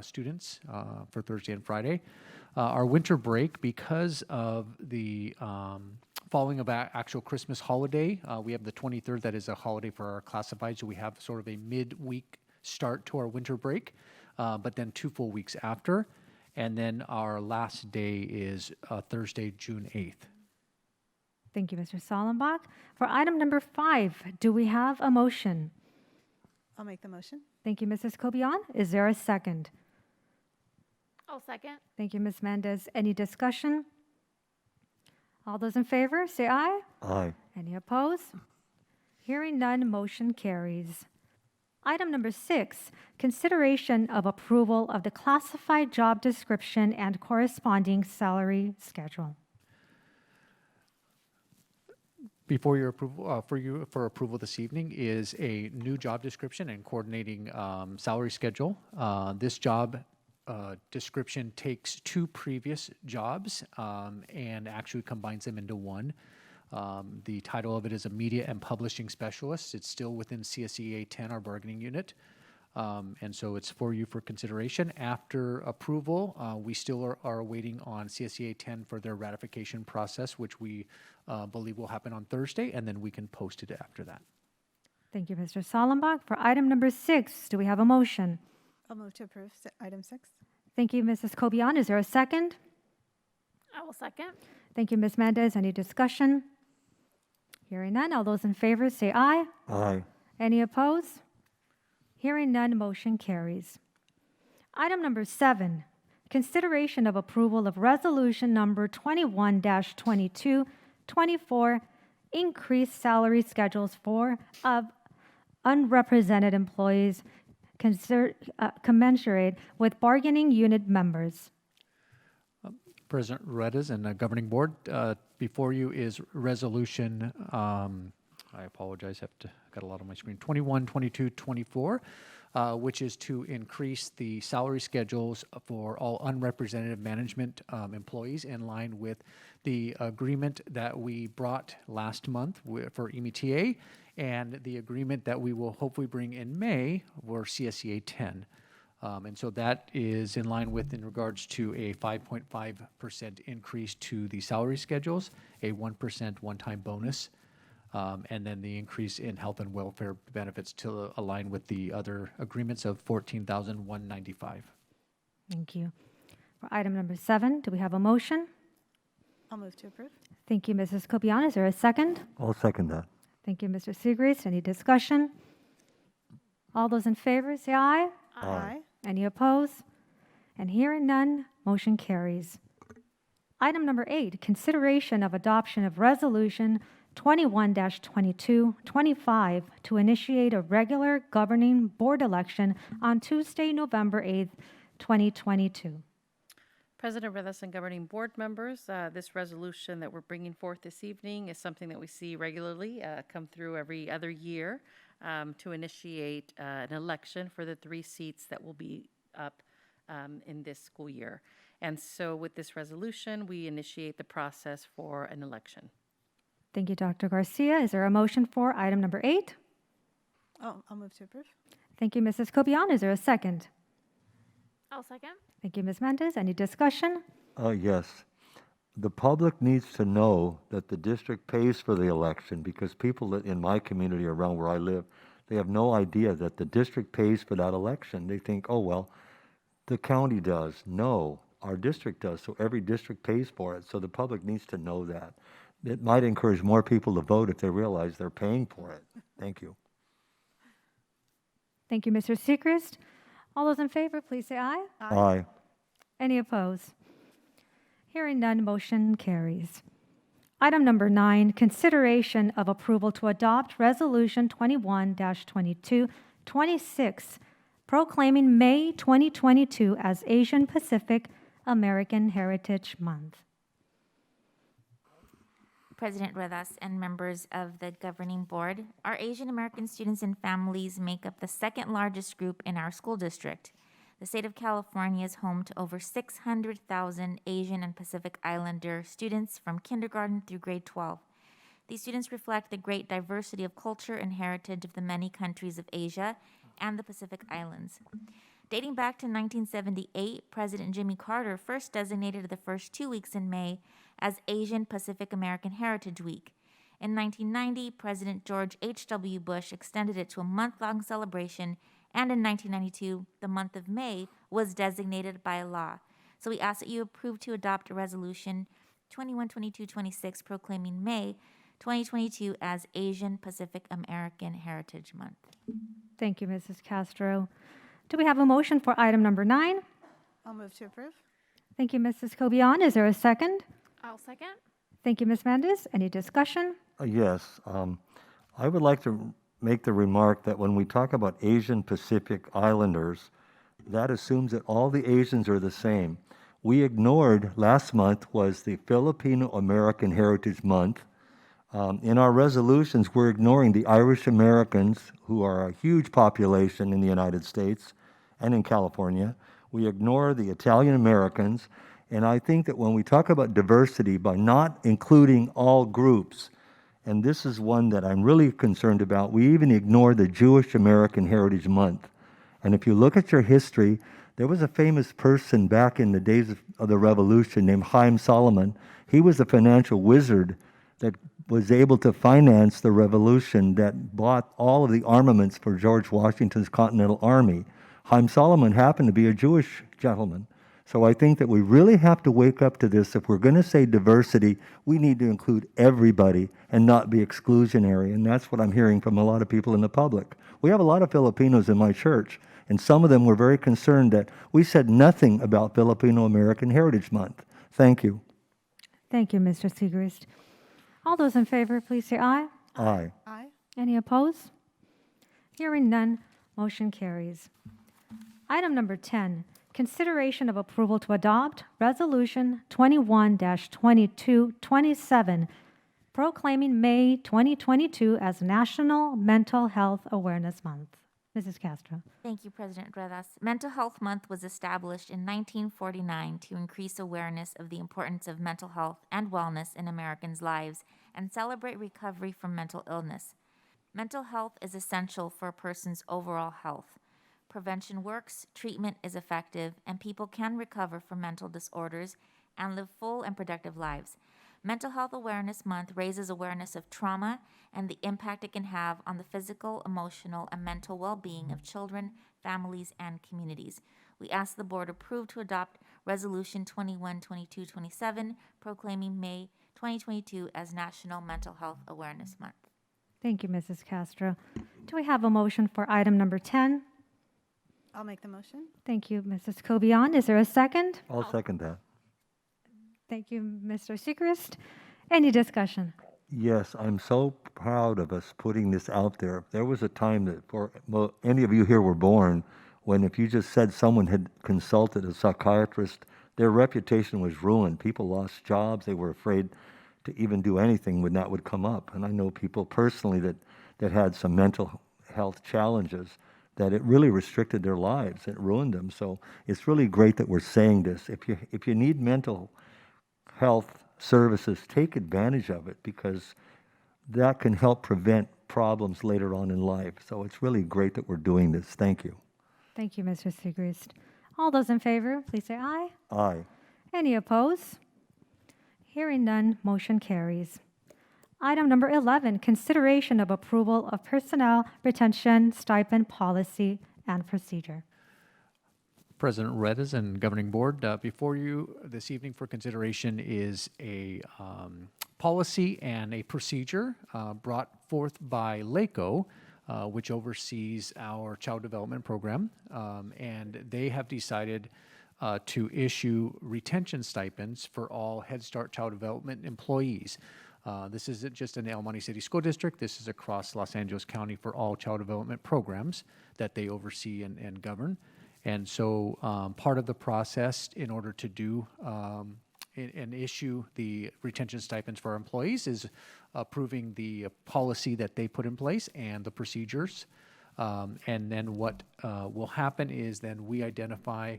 students for Thursday and Friday. Our winter break, because of the following of actual Christmas holiday, we have the 23rd, that is a holiday for our classified, so we have sort of a midweek start to our winter break, but then 2 full weeks after. And then our last day is Thursday, June 8th. Thank you, Mr. Sollenbach. For item number 5, do we have a motion? I'll make the motion. Thank you, Mrs. Cobian. Is there a second? I'll second. Thank you, Ms. Mendez. Any discussion? All those in favor, say aye. Aye. Any opposed? Hearing none, motion carries. Item number 6, consideration of approval of the classified job description and corresponding salary schedule. Before your approval, for approval this evening is a new job description and coordinating salary schedule. This job description takes 2 previous jobs and actually combines them into one. The title of it is a Media and Publishing Specialist. It's still within CSEA 10, our bargaining unit. And so it's for you for consideration. After approval, we still are waiting on CSEA 10 for their ratification process, which we believe will happen on Thursday, and then we can post it after that. Thank you, Mr. Sollenbach. For item number 6, do we have a motion? I'll move to approve item 6. Thank you, Mrs. Cobian. Is there a second? I will second. Thank you, Ms. Mendez. Any discussion? Hearing none. All those in favor say aye. Aye. Any opposed? Hearing none, motion carries. Item number 7, consideration of approval of resolution number 21-2224, increase salary schedules for unrepresented employees commensurate with bargaining unit members. President Redes and the Governing Board, before you is resolution, I apologize, got a lot on my screen, 21, 22, 24, which is to increase the salary schedules for all unrepresented management employees in line with the agreement that we brought last month for META and the agreement that we will hopefully bring in May for CSEA 10. And so that is in line with in regards to a 5.5% increase to the salary schedules, a 1% one-time bonus, and then the increase in health and welfare benefits to align with the other agreements of $14,195. Thank you. For item number 7, do we have a motion? I'll move to approve. Thank you, Mrs. Cobian. Is there a second? I'll second that. Thank you, Mr. Segrist. Any discussion? All those in favor, say aye. Aye. Any opposed? And hearing none, motion carries. Item number 8, consideration of adoption of Resolution 21-2225 to initiate a regular governing board election on Tuesday, November 8th, 2022. President Redes and governing board members, this resolution that we're bringing forth this evening is something that we see regularly come through every other year to initiate an election for the 3 seats that will be up in this school year. And so with this resolution, we initiate the process for an election. Thank you, Dr. Garcia. Is there a motion for item number 8? Oh, I'll move to approve. Thank you, Mrs. Cobian. Is there a second? I'll second. Thank you, Ms. Mendez. Any discussion? Yes. The public needs to know that the district pays for the election because people in my community around where I live, they have no idea that the district pays for that election. They think, oh, well, the county does. No, our district does. So every district pays for it. So the public needs to know that. It might encourage more people to vote if they realize they're paying for it. Thank you. Thank you, Mr. Segrist. All those in favor, please say aye. Aye. Any opposed? Hearing none, motion carries. Item number 9, consideration of approval to adopt Resolution 21-2226, proclaiming May 2022 as Asian Pacific American Heritage Month. President Redas and members of the governing board, our Asian American students and families make up the second largest group in our school district. The state of California is home to over 600,000 Asian and Pacific Islander students from kindergarten through grade 12. These students reflect the great diversity of culture and heritage of the many countries of Asia and the Pacific Islands. Dating back to 1978, President Jimmy Carter first designated the first 2 weeks in May as Asian Pacific American Heritage Week. In 1990, President George H.W. Bush extended it to a month-long celebration, and in 1992, the month of May was designated by law. So we ask that you approve to adopt a resolution 21-2226 proclaiming May 2022 as Asian Pacific American Heritage Month. Thank you, Mrs. Castro. Do we have a motion for item number 9? I'll move to approve. Thank you, Mrs. Cobian. Is there a second? I'll second. Thank you, Ms. Mendez. Any discussion? Yes. I would like to make the remark that when we talk about Asian Pacific Islanders, that assumes that all the Asians are the same. We ignored, last month was the Filipino American Heritage Month. In our resolutions, we're ignoring the Irish Americans, who are a huge population in the United States and in California. We ignore the Italian Americans. And I think that when we talk about diversity, by not including all groups, and this is one that I'm really concerned about, we even ignore the Jewish American Heritage Month. And if you look at your history, there was a famous person back in the days of the Revolution named Haym Salomon. He was a financial wizard that was able to finance the revolution that bought all of the armaments for George Washington's Continental Army. Haym Salomon happened to be a Jewish gentleman. So I think that we really have to wake up to this. If we're going to say diversity, we need to include everybody and not be exclusionary. And that's what I'm hearing from a lot of people in the public. We have a lot of Filipinos in my church, and some of them were very concerned that we said nothing about Filipino American Heritage Month. Thank you. Thank you, Mr. Segrist. All those in favor, please say aye. Aye. Aye. Any opposed? Hearing none, motion carries. Item number 10, consideration of approval to adopt Resolution 21-2227, proclaiming May 2022 as National Mental Health Awareness Month. Mrs. Castro. Thank you, President Ruedas. Mental Health Month was established in 1949 to increase awareness of the importance of mental health and wellness in Americans' lives and celebrate recovery from mental illness. Mental health is essential for a person's overall health. Prevention works, treatment is effective, and people can recover from mental disorders and live full and productive lives. Mental Health Awareness Month raises awareness of trauma and the impact it can have on the physical, emotional, and mental well-being of children, families, and communities. We ask the board approve to adopt Resolution 21-2227, proclaiming May 2022 as National Mental Health Awareness Month. Thank you, Mrs. Castro. Do we have a motion for item number 10? I'll make the motion. Thank you, Mrs. Cobian. Is there a second? I'll second that. Thank you, Mr. Segrist. Any discussion? Yes, I'm so proud of us putting this out there. There was a time that, for well, any of you here were born, when if you just said someone had consulted a psychiatrist, their reputation was ruined. People lost jobs. They were afraid to even do anything when that would come up. And I know people personally that had some mental health challenges that it really restricted their lives. It ruined them. So it's really great that we're saying this. If you need mental health services, take advantage of it, because that can help prevent problems later on in life. So it's really great that we're doing this. Thank you. Thank you, Mr. Segrist. All those in favor, please say aye. Aye. Any opposed? Hearing none, motion carries. Item number 11, consideration of approval of personnel retention stipend policy and procedure. President Redes and Governing Board, before you this evening for consideration is a policy and a procedure brought forth by LACO, which oversees our child development program, and they have decided to issue retention stipends for all Head Start child development employees. This isn't just in El Monte City School District. This is across Los Angeles County for all child development programs that they oversee and govern. And so part of the process in order to do and issue the retention stipends for our employees is approving the policy that they put in place and the procedures. And then what will happen is then we identify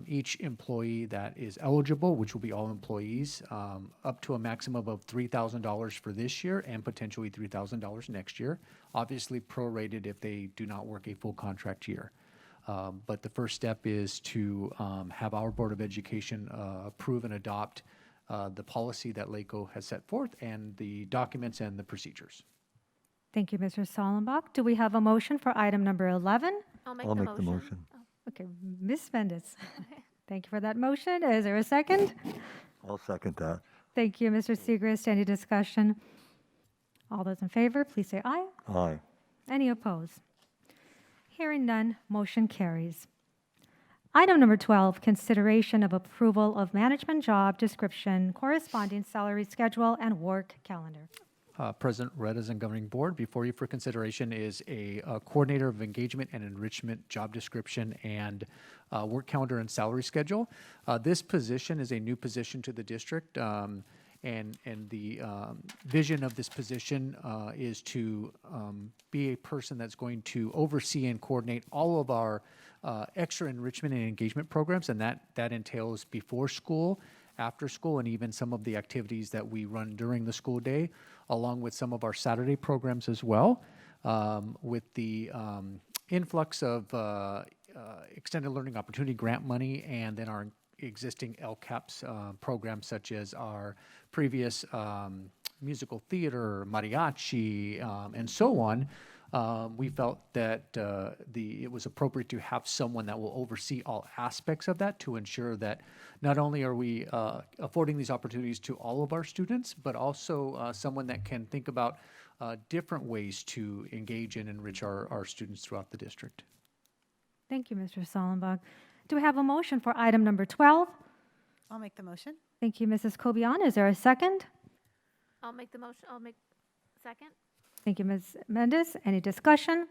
each employee that is eligible, which will be all employees, up to a maximum of $3,000 for this year and potentially $3,000 next year. Obviously prorated if they do not work a full contract year. But the first step is to have our Board of Education approve and adopt the policy that LACO has set forth and the documents and the procedures. Thank you, Mr. Sollenbach. Do we have a motion for item number 11? I'll make the motion. Okay, Ms. Bendis. Thank you for that motion. Is there a second? I'll second that. Thank you, Mr. Segrist. Any discussion? All those in favor, please say aye. Aye. Any opposed? Hearing none, motion carries. Item number 12, consideration of approval of management job description, corresponding salary schedule, and work calendar. President Redes and Governing Board, before you for consideration is a coordinator of engagement and enrichment job description and work calendar and salary schedule. This position is a new position to the district, and the vision of this position is to be a person that's going to oversee and coordinate all of our extra enrichment and engagement programs, and that entails before school, after school, and even some of the activities that we run during the school day, along with some of our Saturday programs as well. With the influx of extended learning opportunity grant money and then our existing LCAPS programs such as our previous musical theater, mariachi, and so on, we felt that it was appropriate to have someone that will oversee all aspects of that to ensure that not only are we affording these opportunities to all of our students, but also someone that can think about different ways to engage and enrich our students throughout the district. Thank you, Mr. Sollenbach. Do we have a motion for item number 12? I'll make the motion. Thank you, Mrs. Cobian. Is there a second? I'll make the motion, I'll make second. Thank you, Ms. Mendez. Any discussion?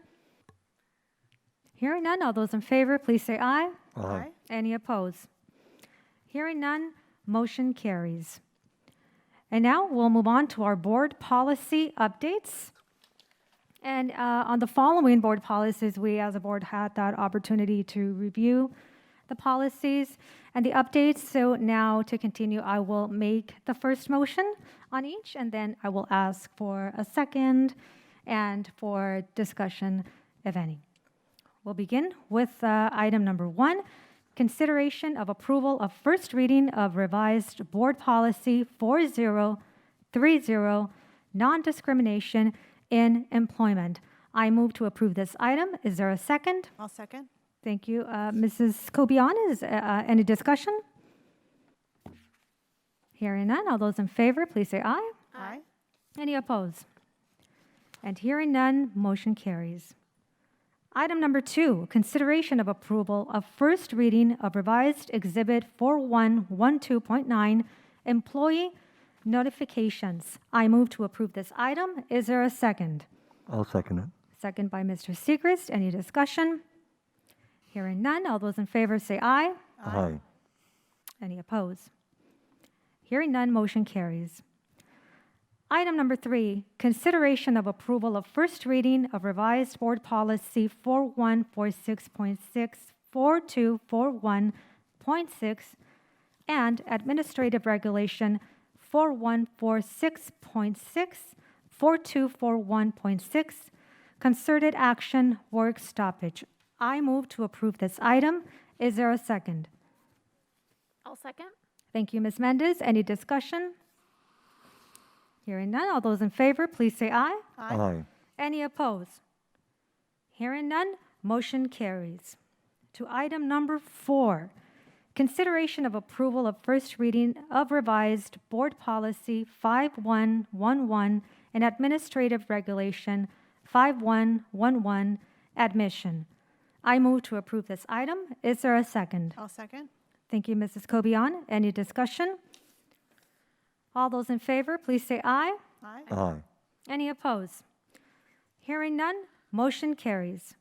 Hearing none, all those in favor, please say aye. Aye. Any opposed? Hearing none, motion carries. And now we'll move on to our board policy updates. And on the following board policies, we as a board had that opportunity to review the policies and the updates. So now to continue, I will make the first motion on each, and then I will ask for a second and for discussion, if any. We'll begin with item number 1, consideration of approval of first reading of revised board policy 4030, non-discrimination in employment. I move to approve this item. Is there a second? I'll second. Thank you. Mrs. Kobian, is any discussion? Hearing none, all those in favor, please say aye. Aye. Any opposed? And hearing none, motion carries. Item number 2, consideration of approval of first reading of revised Exhibit 4112.9, employee notifications. I move to approve this item. Is there a second? I'll second it. Second by Mr. Segrist. Any discussion? Hearing none, all those in favor say aye. Aye. Any opposed? Hearing none, motion carries. Item number 3, consideration of approval of first reading of revised board policy 4146.6, 4241.6, and administrative regulation 4146.6, 4241.6, concerted action work stoppage. I move to approve this item. Is there a second? I'll second. Thank you, Ms. Mendez. Any discussion? Hearing none, all those in favor, please say aye. Aye. Any opposed? Hearing none, motion carries. To item number 4, consideration of approval of first reading of revised board policy 5111 and administrative regulation 5111, admission. I move to approve this item. Is there a second? I'll second. Thank you, Mrs. Kobian. Any discussion? All those in favor, please say aye. Aye. Aye. Any opposed? Hearing none, motion carries.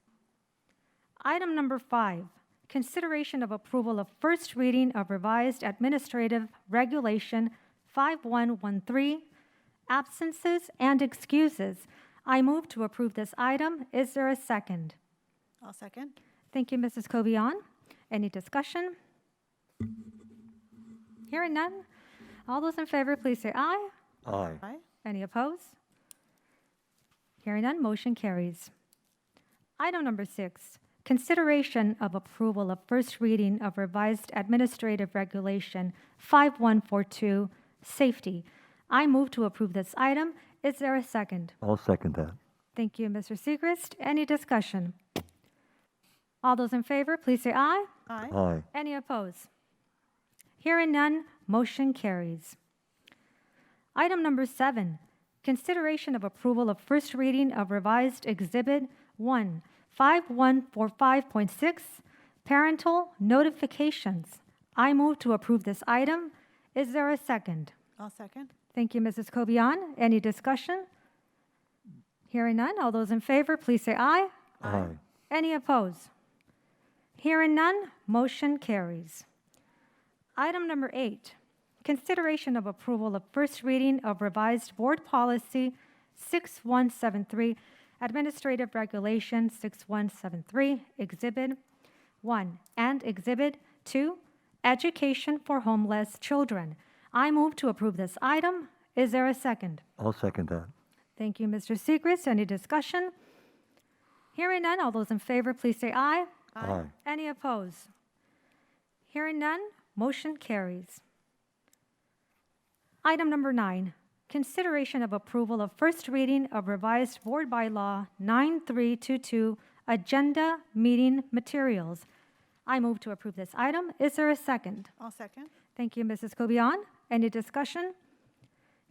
Item number 5, consideration of approval of first reading of revised administrative regulation 5113, absences and excuses. I move to approve this item. Is there a second? I'll second. Thank you, Mrs. Kobian. Any discussion? Hearing none, all those in favor, please say aye. Aye. Aye. Any opposed? Hearing none, motion carries. Item number 6, consideration of approval of first reading of revised administrative regulation 5142, safety. I move to approve this item. Is there a second? I'll second that. Thank you, Mr. Segrist. Any discussion? All those in favor, please say aye. Aye. Aye. Any opposed? Hearing none, motion carries. Item number 7, consideration of approval of first reading of revised Exhibit 1, 5145.6, parental notifications. I move to approve this item. Is there a second? I'll second. Thank you, Mrs. Kobian. Any discussion? Hearing none, all those in favor, please say aye. Aye. Any opposed? Hearing none, motion carries. Item number 8, consideration of approval of first reading of revised board policy 6173, administrative regulation 6173, Exhibit 1 and Exhibit 2, education for homeless children. I move to approve this item. Is there a second? I'll second that. Thank you, Mr. Segrist. Any discussion? Hearing none, all those in favor, please say aye. Aye. Any opposed? Hearing none, motion carries. Item number 9, consideration of approval of first reading of revised board bylaw 9322, agenda meeting materials. I move to approve this item. Is there a second? I'll second. Thank you, Mrs. Kobian. Any discussion?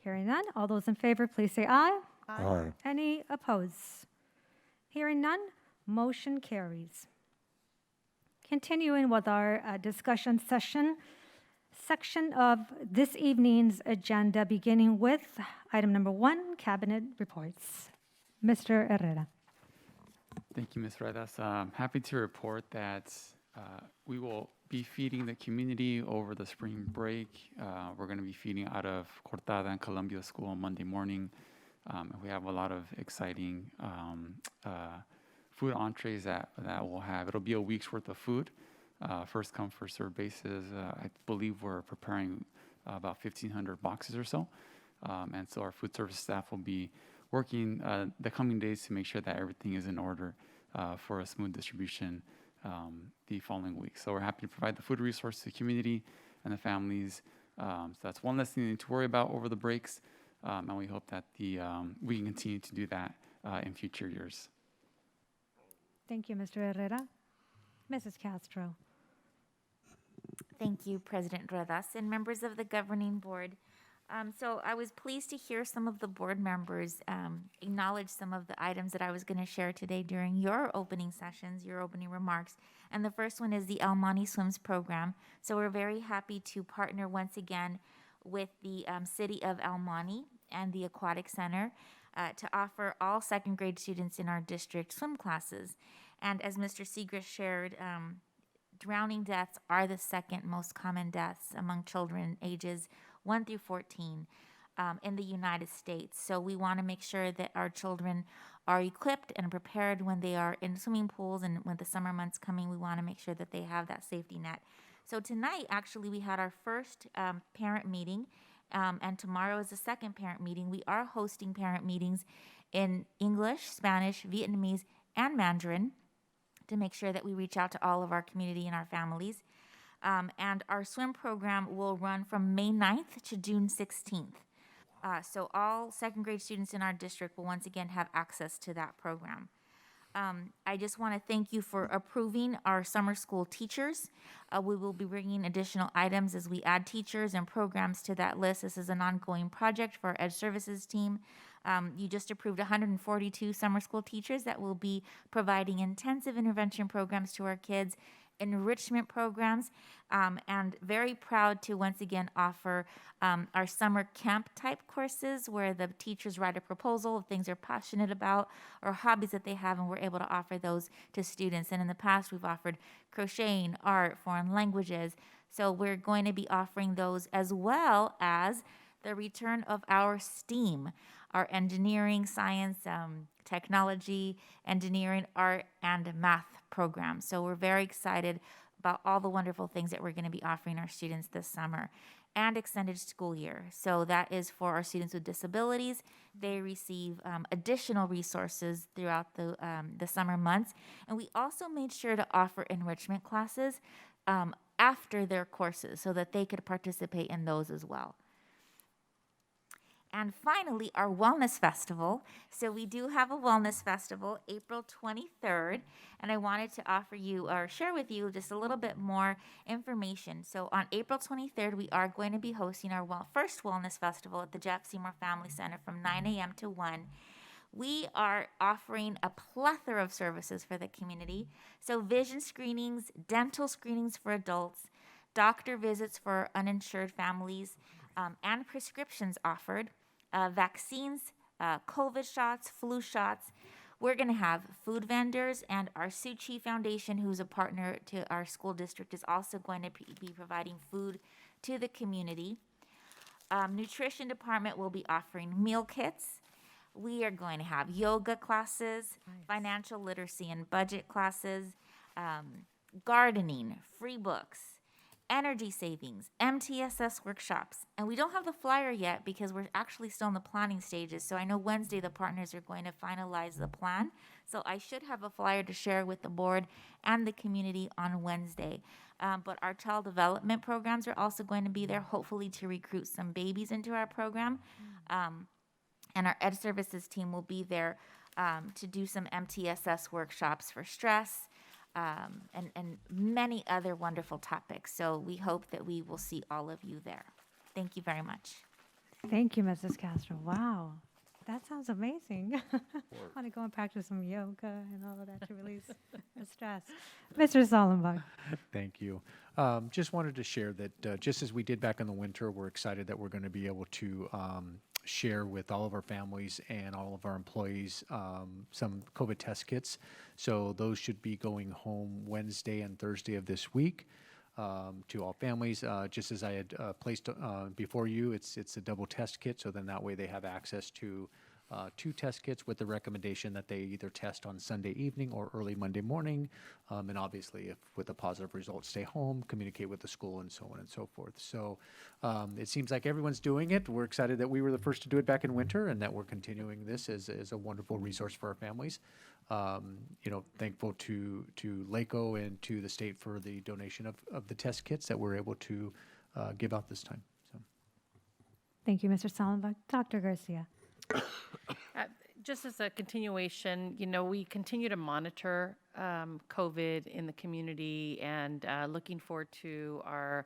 Hearing none, all those in favor, please say aye. Aye. Any opposed? Hearing none, motion carries. Continuing with our discussion session, section of this evening's agenda, beginning with item number 1, cabinet reports. Mr. Herrera. Thank you, Ms. Redas. Happy to report that we will be feeding the community over the spring break. We're going to be feeding out of Cortada and Columbia School on Monday morning. We have a lot of exciting food entrees that we'll have. It'll be a week's worth of food, first come, first served basis. I believe we're preparing about 1,500 boxes or so. And so our food service staff will be working the coming days to make sure that everything is in order for a smooth distribution the following week. So we're happy to provide the food resource to the community and the families. So that's one less thing you need to worry about over the breaks. And we hope that we can continue to do that in future years. Thank you, Mr. Herrera. Mrs. Castro. Thank you, President Rodas and members of the governing board. So I was pleased to hear some of the board members acknowledge some of the items that I was going to share today during your opening sessions, your opening remarks. And the first one is the El Monte Swims program. So we're very happy to partner once again with the city of El Monte and the Aquatic Center to offer all second grade students in our district swim classes. And as Mr. Segrist shared, drowning deaths are the second most common deaths among children ages 1 through 14 in the United States. So we want to make sure that our children are equipped and prepared when they are in swimming pools, and when the summer months coming, we want to make sure that they have that safety net. So tonight, actually, we had our first parent meeting, and tomorrow is the second parent meeting. We are hosting parent meetings in English, Spanish, Vietnamese, and Mandarin to make sure that we reach out to all of our community and our families. And our swim program will run from May 9th to June 16th. So all second grade students in our district will once again have access to that program. I just want to thank you for approving our summer school teachers. We will be bringing additional items as we add teachers and programs to that list. This is an ongoing project for our Ed Services team. You just approved 142 summer school teachers that will be providing intensive intervention programs to our kids, enrichment programs, and very proud to once again offer our summer camp type courses where the teachers write a proposal of things they're passionate about or hobbies that they have, and we're able to offer those to students. And in the past, we've offered crocheting, art, foreign languages. So we're going to be offering those, as well as the return of our STEAM, our engineering, science, technology, engineering, art, and math program. So we're very excited about all the wonderful things that we're going to be offering our students this summer and extended school year. So that is for our students with disabilities. They receive additional resources throughout the summer months. And we also made sure to offer enrichment classes after their courses so that they could participate in those as well. And finally, our Wellness Festival. So we do have a Wellness Festival, April 23rd, and I wanted to offer you or share with you just a little bit more information. So on April 23rd, we are going to be hosting our first Wellness Festival at the Jeff Seymour Family Center from 9 a.m. to 1. We are offering a plethora of services for the community. So vision screenings, dental screenings for adults, doctor visits for uninsured families, and prescriptions offered, vaccines, COVID shots, flu shots. We're going to have food vendors, and our Suchi Foundation, who's a partner to our school district, is also going to be providing food to the community. Nutrition department will be offering meal kits. We are going to have yoga classes, financial literacy and budget classes, gardening, free books, energy savings, MTSS workshops. And we don't have the flyer yet because we're actually still in the planning stages. So I know Wednesday the partners are going to finalize the plan. So I should have a flyer to share with the board and the community on Wednesday. But our child development programs are also going to be there, hopefully to recruit some babies into our program. And our Ed Services team will be there to do some MTSS workshops for stress, and many other wonderful topics. So we hope that we will see all of you there. Thank you very much. Thank you, Mrs. Castro. Wow. That sounds amazing. I want to go and practice some yoga and all of that to release the stress. Mr. Sollenbach. Thank you. Just wanted to share that just as we did back in the winter, we're excited that we're going to be able to share with all of our families and all of our employees some COVID test kits. So those should be going home Wednesday and Thursday of this week to all families. Just as I had placed before you, it's a double test kit. So then that way they have access to 2 test kits with the recommendation that they either test on Sunday evening or early Monday morning. And obviously, if with a positive result, stay home, communicate with the school, and so on and so forth. So it seems like everyone's doing it. We're excited that we were the first to do it back in winter and that we're continuing this as a wonderful resource for our families. Thankful to LACO and to the state for the donation of the test kits that we're able to give out this time. So. Thank you, Mr. Sollenbach. Dr. Garcia. Just as a continuation, we continue to monitor COVID in the community and looking forward to our,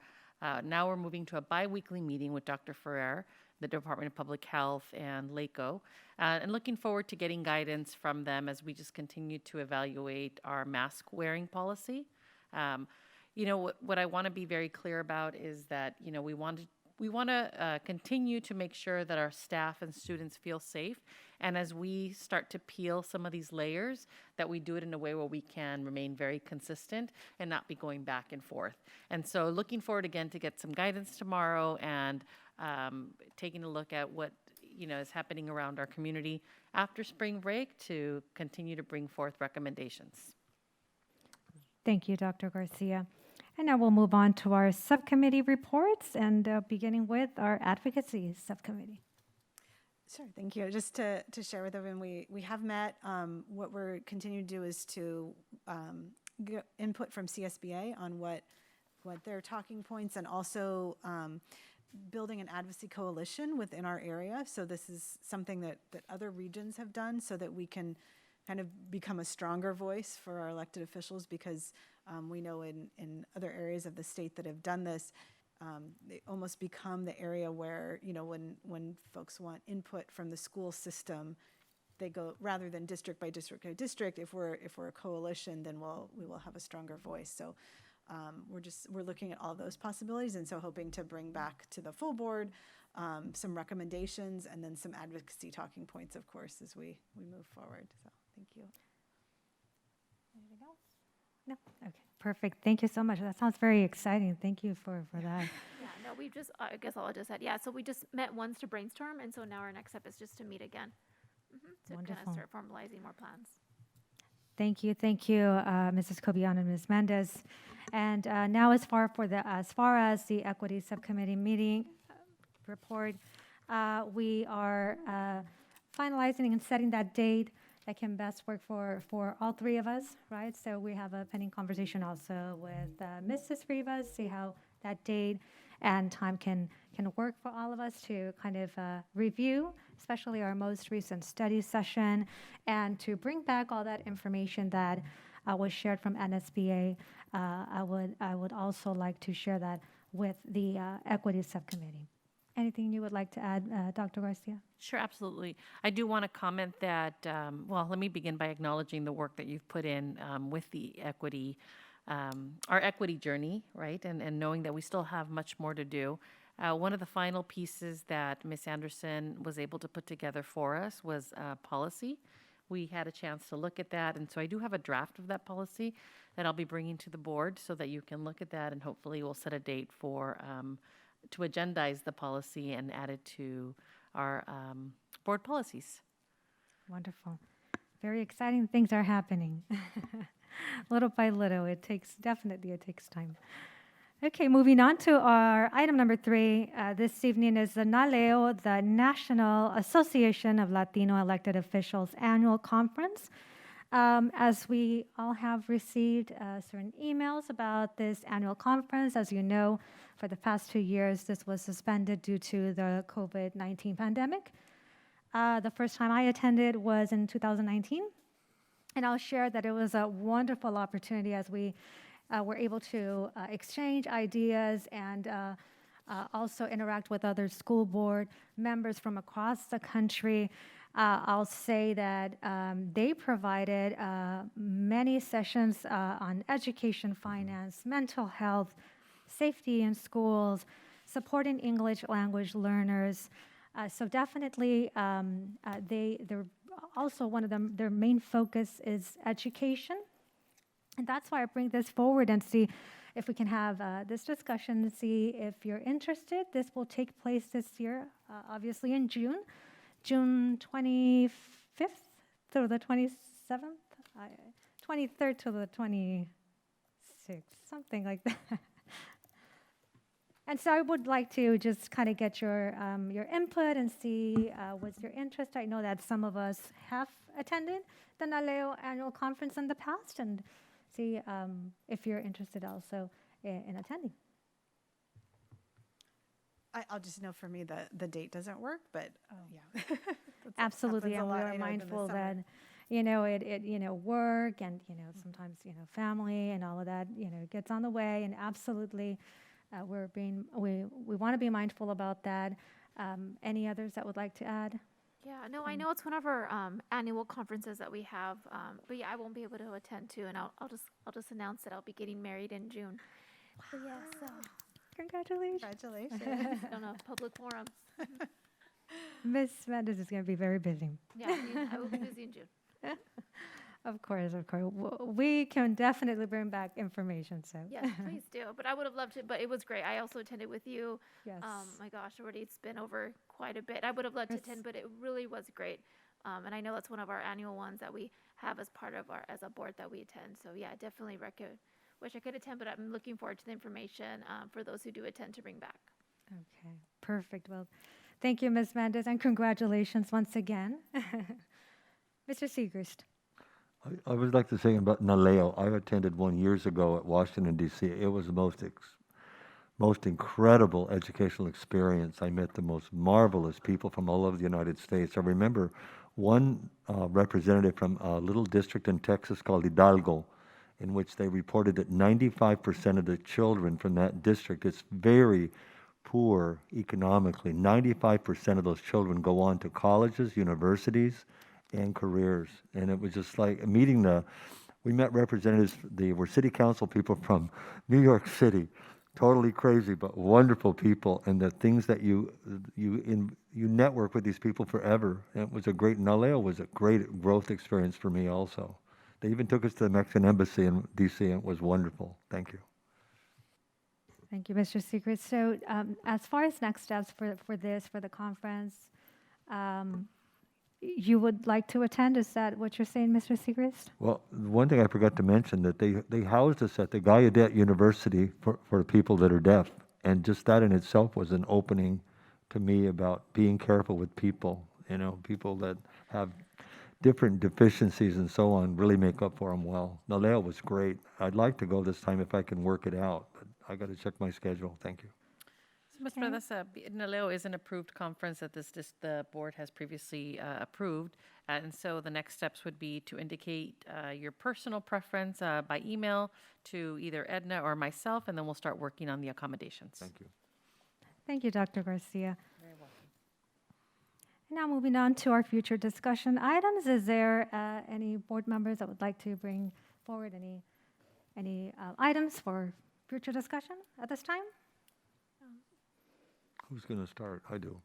now we're moving to a biweekly meeting with Dr. Ferrer, the Department of Public Health and LACO, and looking forward to getting guidance from them as we just continue to evaluate our mask wearing policy. What I want to be very clear about is that, we want to continue to make sure that our staff and students feel safe. And as we start to peel some of these layers, that we do it in a way where we can remain very consistent and not be going back and forth. And so looking forward again to get some guidance tomorrow and taking a look at what is happening around our community after spring break to continue to bring forth recommendations. Thank you, Dr. Garcia. And now we'll move on to our subcommittee reports and beginning with our advocacy subcommittee. Sure, thank you. Just to share with everyone, we have met. What we're continuing to do is to get input from CSBA on what their talking points, and also building an advocacy coalition within our area. So this is something that other regions have done so that we can kind of become a stronger voice for our elected officials, because we know in other areas of the state that have done this, they almost become the area where, when folks want input from the school system, they go, rather than district by district by district, if we're a coalition, then we will have a stronger voice. So we're looking at all those possibilities, and so hoping to bring back to the full board some recommendations and then some advocacy talking points, of course, as we move forward. So thank you. Anything else? No? Okay, perfect. Thank you so much. That sounds very exciting. Thank you for that. Yeah, no, I guess I'll just add, so we just met once to brainstorm, and so now our next step is just to meet again to kind Wonderful. of start formalizing more plans. Thank you, Mrs. Cobian and Ms. Mendez. And now, as far as the equity subcommittee meeting report, we are finalizing and setting that date that can best work for all 3 of us, right? So we have a pending conversation also with Mrs. Rivas, see how that date and time can work for all of us to kind of review, especially our most recent study session, and to bring back all that information that was shared from NSBA. I would also like to share that with the equity subcommittee. Anything you would like to add, Dr. Garcia? Sure, absolutely. I do want to comment that, let me begin by acknowledging the work that you've put in with the equity, our equity journey, right? And knowing that we still have much more to do. One of the final pieces that Ms. Anderson was able to put together for us was policy. We had a chance to look at that, and so I do have a draft of that policy that I'll be bringing to the board so that you can look at that, and hopefully we'll set a date for to agendize the policy and add it to our board policies. Wonderful. Very exciting things are happening. Little by little, it takes time. Okay, moving on to our item number 3. This evening is the NALEO, the National Association of Latino Elected Officials Annual Conference. As we all have received certain emails about this annual conference, as you know, for the past 2 years, this was suspended due to the COVID-19 pandemic. The first time I attended was in 2019, and I'll share that it was a wonderful opportunity as we were able to exchange ideas and also interact with other school board members from across the country. I'll say that they provided many sessions on education, finance, mental health, safety in schools, supporting English language learners. So definitely, they're also one of them. Their main focus is education, and that's why I bring this forward and see if we can have this discussion and see if you're interested. This will take place this year, obviously in June, June 25th through the 27th, 23rd to the 26th, something like that. And so I would like to just kind of get your input and see what's your interest. I know that some of us have attended the NALEO annual conference in the past, and see if you're interested also in attending. I'll just know for me that the date doesn't work, but yeah. Absolutely, happens and a lot, we I are know, in the mindful summer. that work and sometimes family and all of that gets on the way, and absolutely we want to be mindful about that. Any others that would like to add? Yeah, no, I know it's one of our annual conferences that we have, but yeah, I won't be able to attend too, and I'll just announce that I'll be getting married in June. But yeah, so Congratulations. Congratulations. on a public forum. Miss Mendes is going to be very busy. Yeah, I will be busy in June. Of course. We can definitely bring back information. So Yes, please do. But I would have loved to. But it was great. I also attended with you. yes, My gosh, already it's been over quite a bit. I would have loved to Yes. attend, but it really was great. And I know that's one of our annual ones that we have as part of our as a board that we attend. So yeah, definitely wish I could attend, but I'm looking forward to the information for those who do attend to bring back. okay, perfect. Well, thank you, Ms. Mendes, and congratulations once again, Mr. Segrist. I would like to say about NALEO. I attended one years ago at Washington, D.C. It was the most incredible educational experience. I met the most marvelous people from all over the United States. I remember one representative from a little district in Texas called Hidalgo, in which they reported that 95% of the children from that district is very poor economically. 95% of those children go on to colleges, universities, and careers. And it was just like we met representatives, they were city council people from New York City, totally crazy, but wonderful people. And the things that you network with these people forever. And it was NALEO was a great growth experience for me also. They even took us to the Mexican embassy in DC, and it was wonderful. Thank you. Thank you, Mr. Segrist. So as far as next steps for the conference, you would like to attend? Is that what you're saying, Mr. Segrist? Well, one thing I forgot to mention, that they housed us at the Gallaudet University for people that are deaf. And just that in itself was an opening to me about being careful with people. People that have different deficiencies and so on really make up for them well. NALEO was great. I'd like to go this time if I can work it out, but I got to check my schedule. Thank you. So, Ms. Bradessa, NALEO is an approved conference that the board has previously approved, and so the next steps would be to indicate your personal preference by email to either Edna or myself, and then we'll start working on the accommodations. Thank you. Thank you, Dr. Garcia. Very welcome. Now moving on to our future discussion items. Is there any board members that would like to bring forward any items for future discussion at this time? Who's going to start? I do.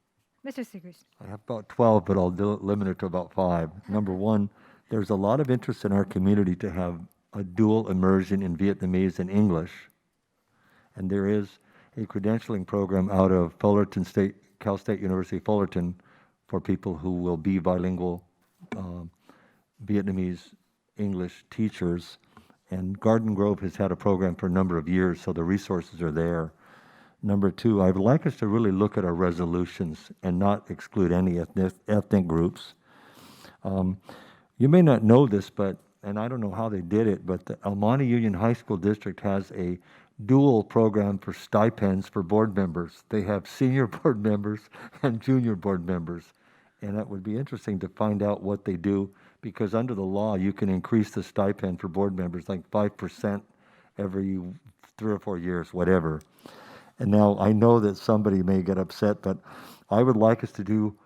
Mr. Segrist. I have about 12, but I'll limit it to about 5. Number one, there's a lot of interest in our community to have a dual immersion in Vietnamese and English. And there is a credentialing program out of Cal State University Fullerton for people who will be bilingual Vietnamese English teachers. And Garden Grove has had a program for a number of years, so the resources are there. Number two, I would like us to really look at our resolutions and not exclude any ethnic groups. You may not know this, and I don't know how they did it, but the El Monte Union High School District has a dual program for stipends for board members. They have senior board members and junior board members. And it would be interesting to find out what they do, because under the law, you can increase the stipend for board members like 5% every 3 or 4 years, whatever. And now I know that somebody may get upset, but I would like us to do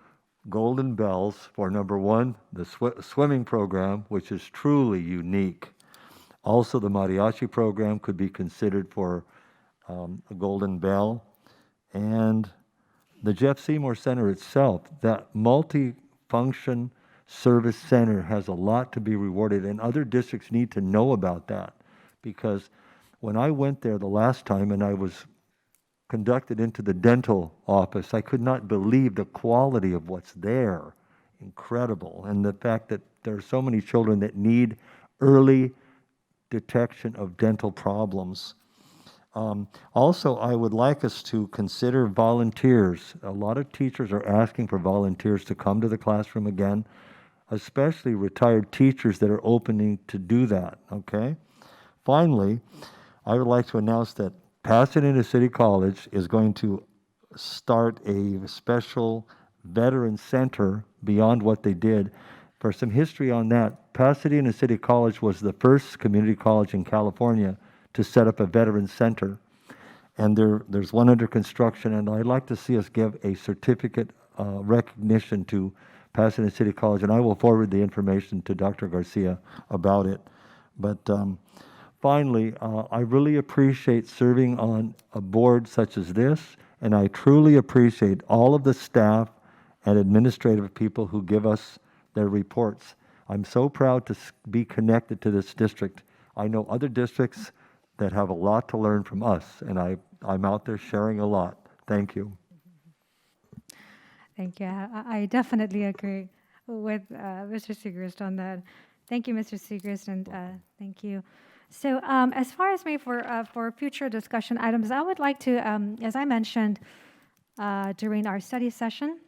golden bells for number one, the swimming program, which is truly unique. Also, the mariachi program could be considered for a golden bell. And the Jeff Seymour Center itself, that multi-function service center, has a lot to be rewarded, and other districts need to know about that, because when I went there the last time and I was conducted into the dental office, I could not believe the quality of what's there. Incredible. And the fact that there are so many children that need early detection of dental problems. Also, I would like us to consider volunteers. A lot of teachers are asking for volunteers to come to the classroom again, especially retired teachers that are opening to do that, okay? Finally, I would like to announce that Pasadena City College is going to start a special veteran center beyond what they did. For some history on that, Pasadena City College was the first community college in California to set up a veteran center. And there's one under construction, and I'd like to see us give a certificate recognition to Pasadena City College, and I will forward the information to Dr. Garcia about it. But finally, I really appreciate serving on a board such as this, and I truly appreciate all of the staff and administrative people who give us their reports. I'm so proud to be connected to this district. I know other districts that have a lot to learn from us, and I'm out there sharing a lot. Thank you. Thank you. I definitely agree with Mr. Segrist on that. Thank you, Mr. Segrist, and thank you. So as far as me for future discussion items, I would like to, as I mentioned during our study session,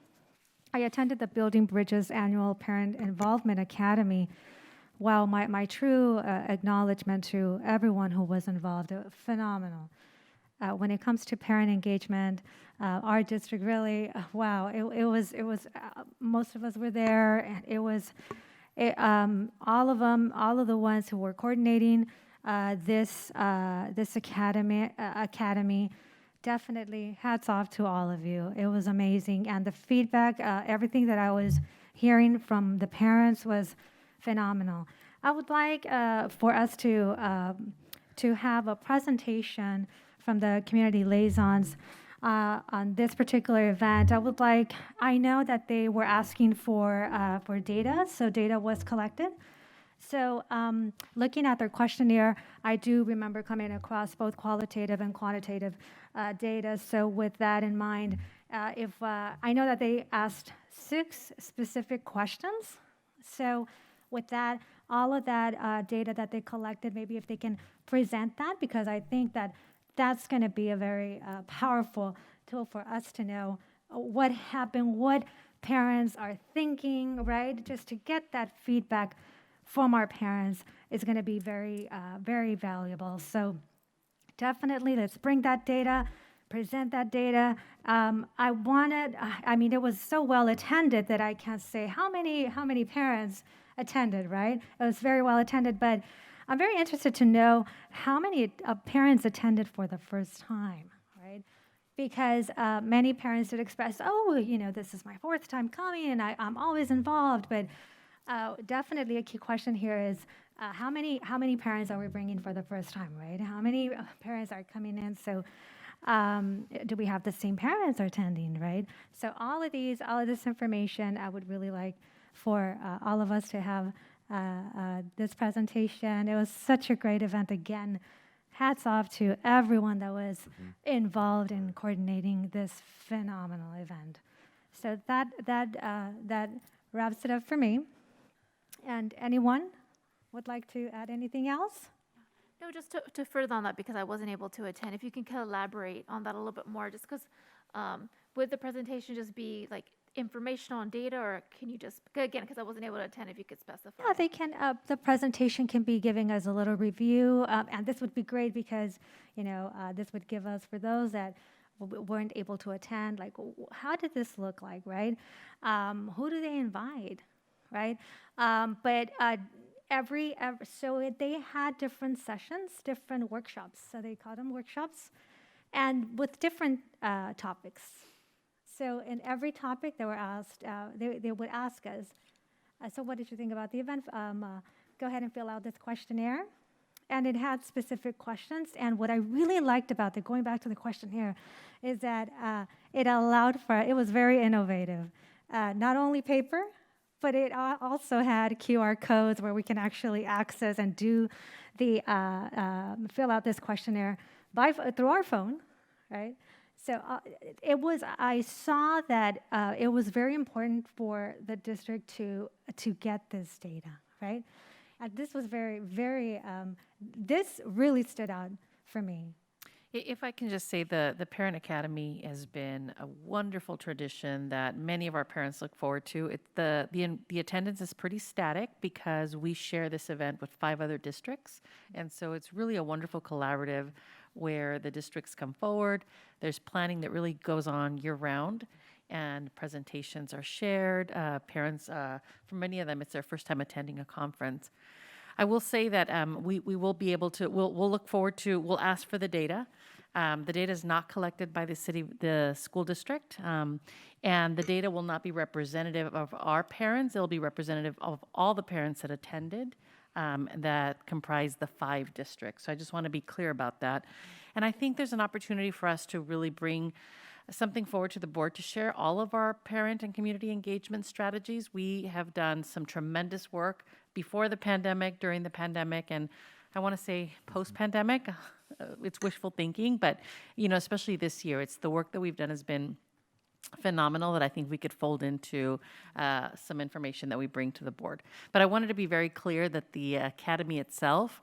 I attended the Building Bridges Annual Parent Involvement Academy. Wow, my true acknowledgement to everyone who was involved, phenomenal. When it comes to parent engagement, our district really, wow, it was most of us were there, and it was all of them, all of the ones who were coordinating this academy. Definitely hats off to all of you. It was amazing, and the feedback, everything that I was hearing from the parents was phenomenal. I would like for us to have a presentation from the community liaisons on this particular event. I know that they were asking for data, so data was collected. So looking at their questionnaire, I do remember coming across both qualitative and quantitative data. So with that in mind, I know that they asked 6 specific questions. So with that, all of that data that they collected, maybe if they can present that, because I think that that's going to be a very powerful tool for us to know what happened, what parents are thinking, right? Just to get that feedback from our parents is going to be very, very valuable. So definitely let's bring that data, present that data. It was so well attended that I can't say how many parents attended, right? It was very well attended, but I'm very interested to know how many parents attended for the first time, right? Because many parents did express, this is my 4th time coming and I'm always involved, but definitely a key question here is how many parents are we bringing for the first time, right? How many parents are coming in? So do we have the same parents attending, right? So all of this information, I would really like for all of us to have this presentation. It was such a great event. Again, hats off to everyone that was involved in coordinating this phenomenal event. So that wraps it up for me. And anyone would like to add anything else? No, just to further on that, because I wasn't able to attend, if you can kind of elaborate on that a little bit more, just because would the presentation just be like informational on data, or can you just, again, because I wasn't able to attend, if you could specify? Yeah, they can. The presentation can be giving us a little review, and this would be great because, this would give us, for those that weren't able to attend, like, how did this look like, right? Who do they invite, right? So they had different sessions, different workshops. So they call them workshops, and with different topics. So in every topic they were asked, they would ask us, so what did you think about the event? Go ahead and fill out this questionnaire. And it had specific questions. And what I really liked about it, going back to the questionnaire, is that it allowed for, it was very innovative. Not only paper, but it also had QR codes where we can actually access and do the, fill out this questionnaire through our phone, right? So I saw that it was very important for the district to get this data, right? This was this really stood out for me. If I can just say, the Parent Academy has been a wonderful tradition that many of our parents look forward to. The attendance is pretty static because we share this event with 5 other districts. And so it's really a wonderful collaborative where the districts come forward. There's planning that really goes on year-round, and presentations are shared. Parents, for many of them, it's their first time attending a conference. I will say that we will be able to, we'll look forward to, we'll ask for the data. The data is not collected by the school district, and the data will not be representative of our parents. It'll be representative of all the parents that attended that comprise the 5 districts. So I just want to be clear about that. And I think there's an opportunity for us to really bring something forward to the board to share all of our parent and community engagement strategies. We have done some tremendous work before the pandemic, during the pandemic, and I want to say post-pandemic. It's wishful thinking, but especially this year, it's the work that we've done has been phenomenal that I think we could fold into some information that we bring to the board. But I wanted to be very clear that the academy itself,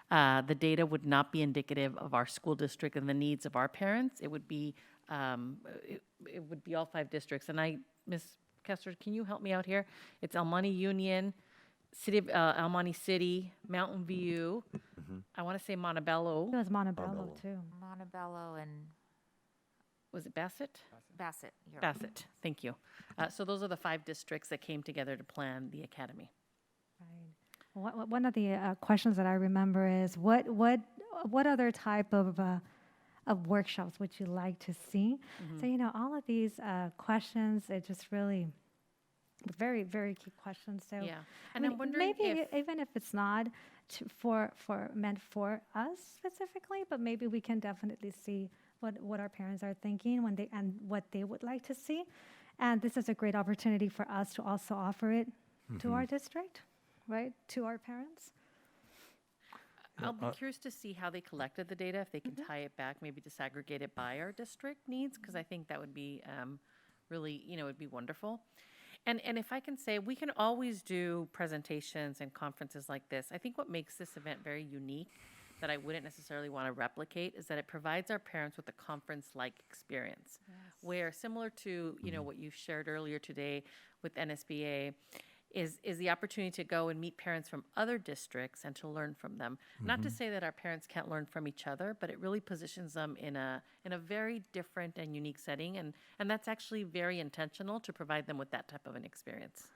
the data would not be indicative of our school district and the needs of our parents. It would be all 5 districts. And Ms. Kester, can you help me out here? It's El Monte Union, City of El Monte City, Mountain View. I want to say Montebello. It was Montebello, too. Montebello and Was it Bassett? Bassett. You're Bassett, thank you. So those are the 5 districts that came together to plan the academy. Right. One of the questions that I remember is what other type of workshops would you like to see? So all of these questions, it just really very, very key questions. So Yeah, and I'm wondering maybe even if it's not meant for us specifically, but maybe we can definitely see what our parents are thinking and what they would like to see. And this is a great opportunity for us to also offer it to our district, right? To our parents. I'll be curious to see how they collected the data, if they can tie it back, maybe disaggregate it by our district needs, because I think that would be really, would be wonderful. And if I can say, we can always do presentations and conferences like this. I think what makes this event very unique that I wouldn't necessarily want to replicate is that it provides our parents with a conference-like experience, where similar to, what you shared earlier today with NSBA, is the opportunity to go and meet parents from other districts and to learn from them. Not to say that our parents can't learn from each other, but it really positions them in a very different and unique setting, and that's actually very intentional to provide them with that type of an experience.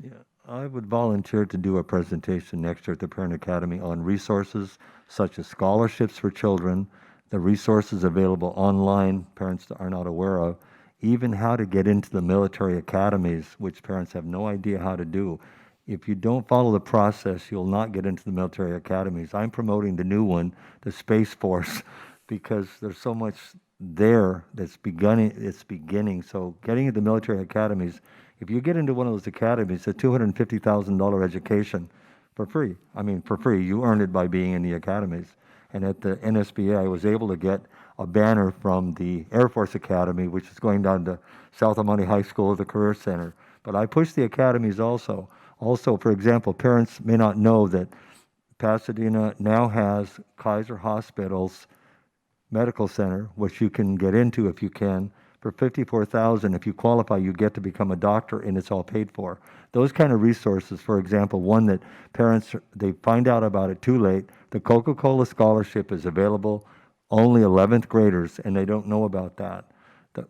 Yeah, I would volunteer to do a presentation next year at the Parent Academy on resources such as scholarships for children, the resources available online parents are not aware of, even how to get into the military academies, which parents have no idea how to do. If you don't follow the process, you'll not get into the military academies. I'm promoting the new one, the Space Force, because there's so much there that's beginning. So getting into the military academies, if you get into one of those academies, it's a $250,000 education for free. I mean, for free. You earn it by being in the academies. And at the NSBA, I was able to get a banner from the Air Force Academy, which is going down to South El Monte High School, the Career Center. But I push the academies also. Also, for example, parents may not know that Pasadena now has Kaiser Hospital's medical center, which you can get into if you can. For $54,000, if you qualify, you get to become a doctor, and it's all paid for. Those kind of resources, for example, one that parents, they find out about it too late. The Coca-Cola scholarship is available only 11th graders, and they don't know about that.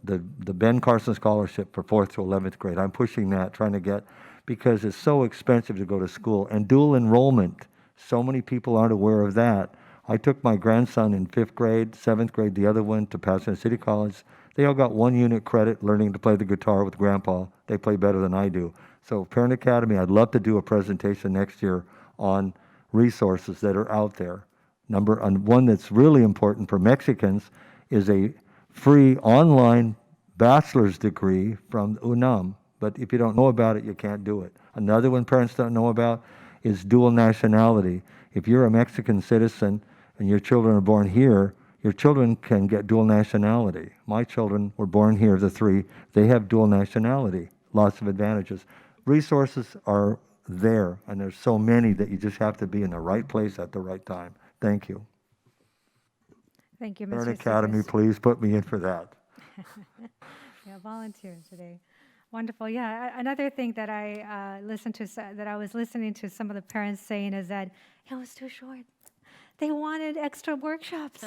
The Ben Carson scholarship for 4th to 11th grade, I'm pushing that, trying to get, because it's so expensive to go to school. And dual enrollment, so many people aren't aware of that. I took my grandson in 5th grade, 7th grade, the other one to Pasadena City College. They all got 1 unit credit learning to play the guitar with grandpa. They play better than I do. So Parent Academy, I'd love to do a presentation next year on resources that are out there. One that's really important for Mexicans is a free online bachelor's degree from UNAM. But if you don't know about it, you can't do it. Another one parents don't know about is dual nationality. If you're a Mexican citizen and your children are born here, your children can get dual nationality. My children were born here, the three. They have dual nationality, lots of advantages. Resources are there, and there's so many that you just have to be in the right place at the right time. Thank you. Thank you, Mr. Parent Academy, Seegers. please put me in for that. Yeah, volunteer today. Wonderful. Yeah, another thing that I that I was listening to some of the parents saying is that it was too short. They wanted extra workshops,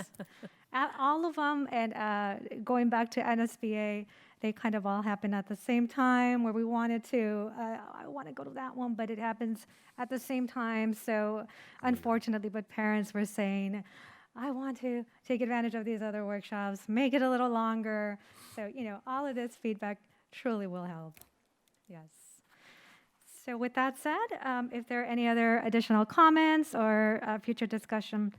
all of them. And going back to NSBA, they kind of all happened at the same time. Where we wanted to, I want to go to that one, but it happens at the same time. So unfortunately, but parents were saying, I want to take advantage of these other workshops, make it a little longer. So, all of this feedback truly will help. Yes. So with that said, if there are any other additional comments or future discussion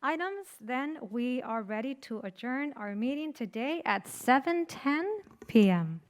items, then we are ready to adjourn our meeting today at 7:10 p.m.